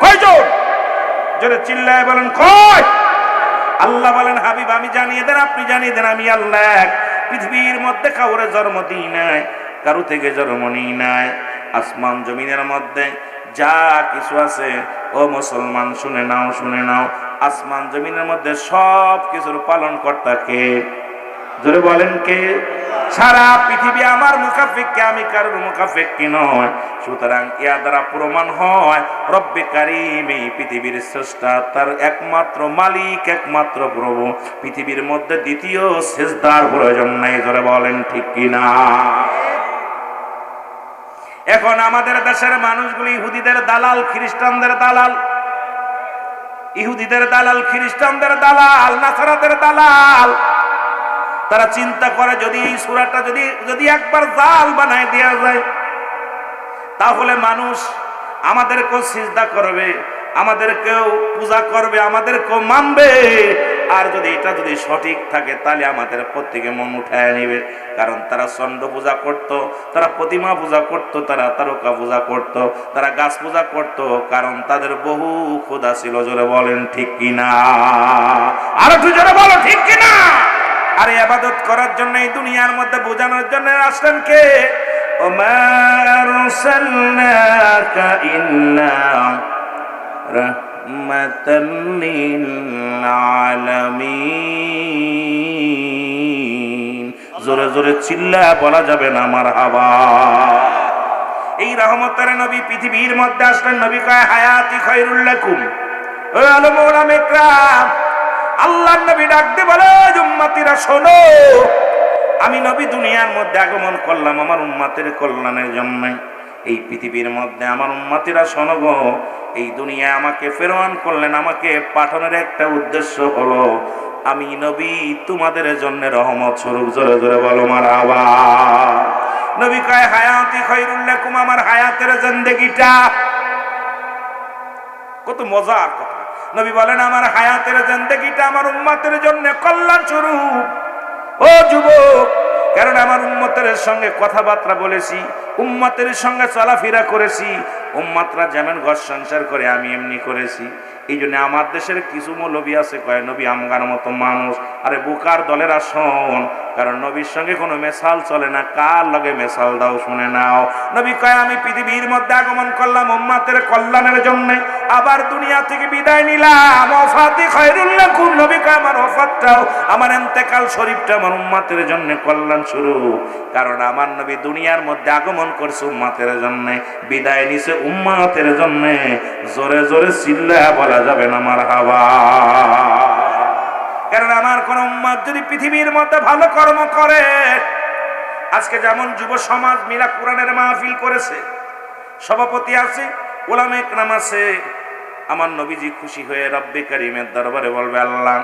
কয়জন? জোরে চিল্লায় বলেন কয়? আল্লাহ বলেন হাবিব আমি জানিয়ে দেন, আপনি জানিয়ে দেন আমি আল্লাহ এক। পৃথিবীর মধ্যে কাউরে জন্ম দিই নাই, কারো থেকে জন্ম নিই নাই। আসমান জমিনের মধ্যে যা কিছু আছে ও মুসলমান শুনে নাও, শুনে নাও। আসমান জমিনের মধ্যে সব কিছুর পালন কর্তা কে? জোরে বলেন কে? সারা পৃথিবী আমার মুখাফিক কে, আমি কারোর মুখাফিক কি নয়। সুতরাং ইয়া দ্বারা প্রমাণ হয় রব্বে কারীম এই পৃথিবীর স্রষ্টা, তার একমাত্র মালিক, একমাত্র প্রভু। পৃথিবীর মধ্যে দ্বিতীয় সেজদার প্রয়োজন নাই। জোরে বলেন ঠিক কিনা? এখন আমাদের দেশের মানুষগুলি ইহুদিদের দালাল, খ্রিস্টানদের দালাল, ইহুদিদের দালাল, খ্রিস্টানদের দালাল, নাসারাদের দালাল। তারা চিন্তা করে যদি এই সূরাটা যদি একবার জাল বানায় দেওয়া যায় তাহলে মানুষ আমাদেরকেও সিজদা করবে, আমাদেরকেও পূজা করবে, আমাদেরকেও মানবে। আর যদি এটা যদি সঠিক থাকে তাহলে আমাদের প্রত্যেকে মন উঠায় নিবে। কারণ তারা চন্ড পূজা করত, তারা প্রতিমা পূজা করত, তারা তারকা পূজা করত, তারা গাছ পূজা করত। কারণ তাদের বহু খোদা ছিল। জোরে বলেন ঠিক কিনা? আর একটু জোরে বলো ঠিক কিনা? আর ইবাদত করার জন্য এই দুনিয়ার মধ্যে বোঝানোর জন্য আসলেন কে? ওমা আরসালনাকা ইল্লা রাহমাতাল লিল আলামিন। জোরে জোরে চিল্লা বলা যাবে না মারহাবা। এই রহমতের নবী পৃথিবীর মধ্যে আসলেন। নবী কয় হায়াতি খায়রুল লাকুম। ও আলম ওলামা ইকরাম, আল্লাহর নবী ডাকতে বলে উম্মতিরা শোনো, আমি নবী দুনিয়ার মধ্যে আগমন করলাম আমার উম্মতের কল্যাণের জন্য। এই পৃথিবীর মধ্যে আমার উম্মতিরা শোনো গো, এই দুনিয়ায় আমাকে প্রেরণ করলেন, আমাকে পাঠানোর একটা উদ্দেশ্য হলো আমি নবী তোমাদের জন্য রহমত স্বরূপ। জোরে জোরে বলো মারহাবা। নবী কয় হায়াতি খায়রুল লাকুম, আমার হায়াতের জিন্দেগিটা। কত মজার কথা। নবী বলেন আমার হায়াতের জিন্দেগিটা আমার উম্মতের জন্য কল্যাণ স্বরূপ। ও যুবক, কারণ আমার উম্মতের সঙ্গে কথাবার্তা বলেছি, উম্মতের সঙ্গে চলাফেরা করেছি, উম্মতরা যেমন ঘর সংসার করে আমি এমনি করেছি। এই জন্য আমার দেশের কিছু মৌলবী আছে কয় নবী আমগার মতো মানুষ। আরে বোকার দলেরা শোন, কারণ নবীর সঙ্গে কোনো মেশাল চলে না। কার লগে মেশাল দাও শুনে নাও। নবী কয় আমি পৃথিবীর মধ্যে আগমন করলাম উম্মতের কল্যাণের জন্য, আবার দুনিয়া থেকে বিদায় নিলাম। ওয়াফাতি খায়রুল লাকুম, নবী কয় আমার ওয়াফাতটাও, আমার ইন্তেকাল শরীফটা আমার উম্মতের জন্য কল্যাণ স্বরূপ। কারণ আমার নবী দুনিয়ার মধ্যে আগমন করছে উম্মতের জন্য, বিদায় নিছে উম্মতের জন্য। জোরে জোরে চিল্লা বলা যাবে না মারহাবা। কারণ আমার কোন উম্মত যদি পৃথিবীর মধ্যে ভালো কর্ম করে, আজকে যেমন যুব সমাজ মিলা কোরআনের মাহফিল করেছে, সভাপতি আছে, উলামা ইকরাম আছে, আমার নবীজি খুশি হয়ে রব্বে কারীমের দরবারে বলবে আল্লাহ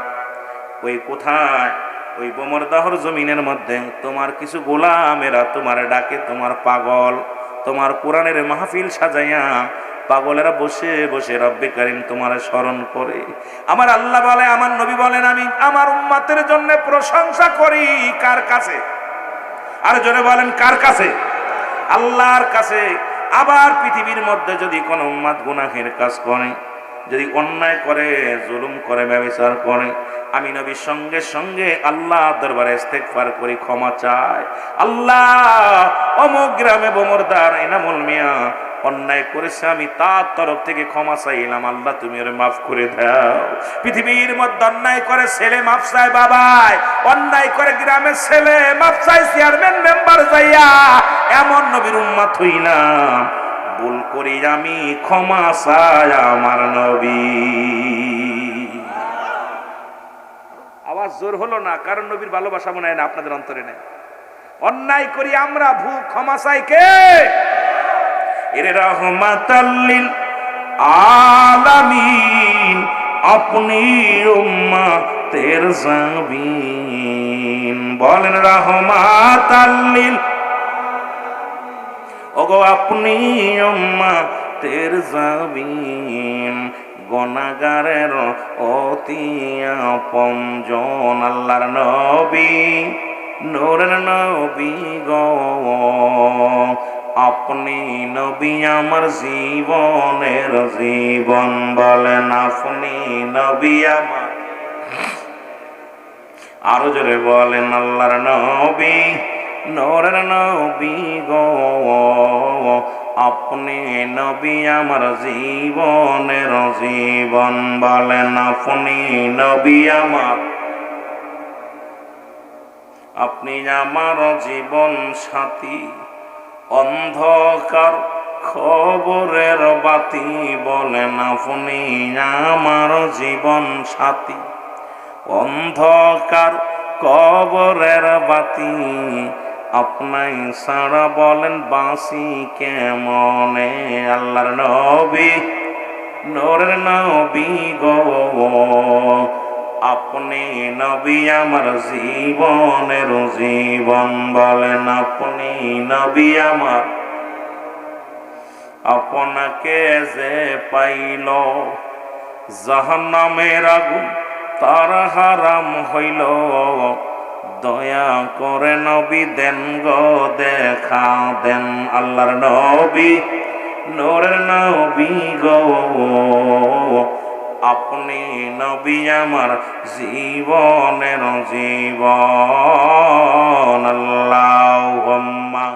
ওই কোথায় ওই বোমরদাহর জমিনের মধ্যে তোমার কিছু গোলামেরা তোমার ডাকে, তোমার পাগল, তোমার কোরআনের মাহফিল সাজাইয়া পাগলেরা বসে বসে রব্বে কারীম তোমার স্মরণ করে। আমার আল্লাহ বলে, আমার নবী বলেন আমি আমার উম্মতের জন্য প্রশংসা করি কার কাছে? আর জোরে বলেন কার কাছে? আল্লাহর কাছে। আবার পৃথিবীর মধ্যে যদি কোনো উম্মত গুনাহের কাজ করে, যদি অন্যায় করে, জুলুম করে, ব্যভিচার করে, আমি নবীর সঙ্গে সঙ্গে আল্লাহ দরবারে ইস্তেগফার করি, ক্ষমা চাই। আল্লাহ অমুক গ্রামে বোমরদার এনামুল মিয়া অন্যায় করেছে, আমি তার তরফ থেকে ক্ষমা চাইলাম, আল্লাহ তুমি ওরে মাফ করে দাও। পৃথিবীর মধ্যে অন্যায় করে ছেলে মাফ চায় বাবাই, অন্যায় করে গ্রামের ছেলে মাফ চায় চেয়ারম্যান মেম্বার যাইয়া। এমন নবীর উম্মত হইলাম, ভুল করি আমি ক্ষমা চাই আমার নবী। আওয়াজ জোর হলো না, কারণ নবীর ভালোবাসা মনে হয় না আপনাদের অন্তরে নেই। অন্যায় করি আমরা, ভুল ক্ষমা চাই কে? এর রহমাতাল লিল আলামিন, আপনি উম্মতের জাবিন। বলেন রহমাতাল লিল, ওগো আপনি উম্মতের জাবিন, গুনাহগারের অতি আপনজন, আল্লাহর নবী, নূরের নবী গো, আপনি নবী আমার জীবনের জীবন। বলেন আপনি নবী আমার, আরো জোরে বলেন আল্লাহর নবী, নূরের নবী গো, আপনি নবী আমার জীবনের জীবন। বলেন আপনি নবী আমার, আপনি আমার জীবন সাথী, অন্ধকার খবরের বাতি। বলেন আপনি আমার জীবন সাথী, অন্ধকার কবরের বাতি। আপনাই সারা বলেন বাঁচি কেমনে, আল্লাহর নবী, নূরের নবী গো, আপনি নবী আমার জীবনের জীবন। বলেন আপনি নবী আমার, আপনাকে যে পাইল জাহান্নামের আগুন তার হারাম হইল। দয়া করে নবী দেন গো দেখা দেন, আল্লাহর নবী, নূরের নবী গো, আপনি নবী আমার জীবনের জীবন। আল্লাহুম্মা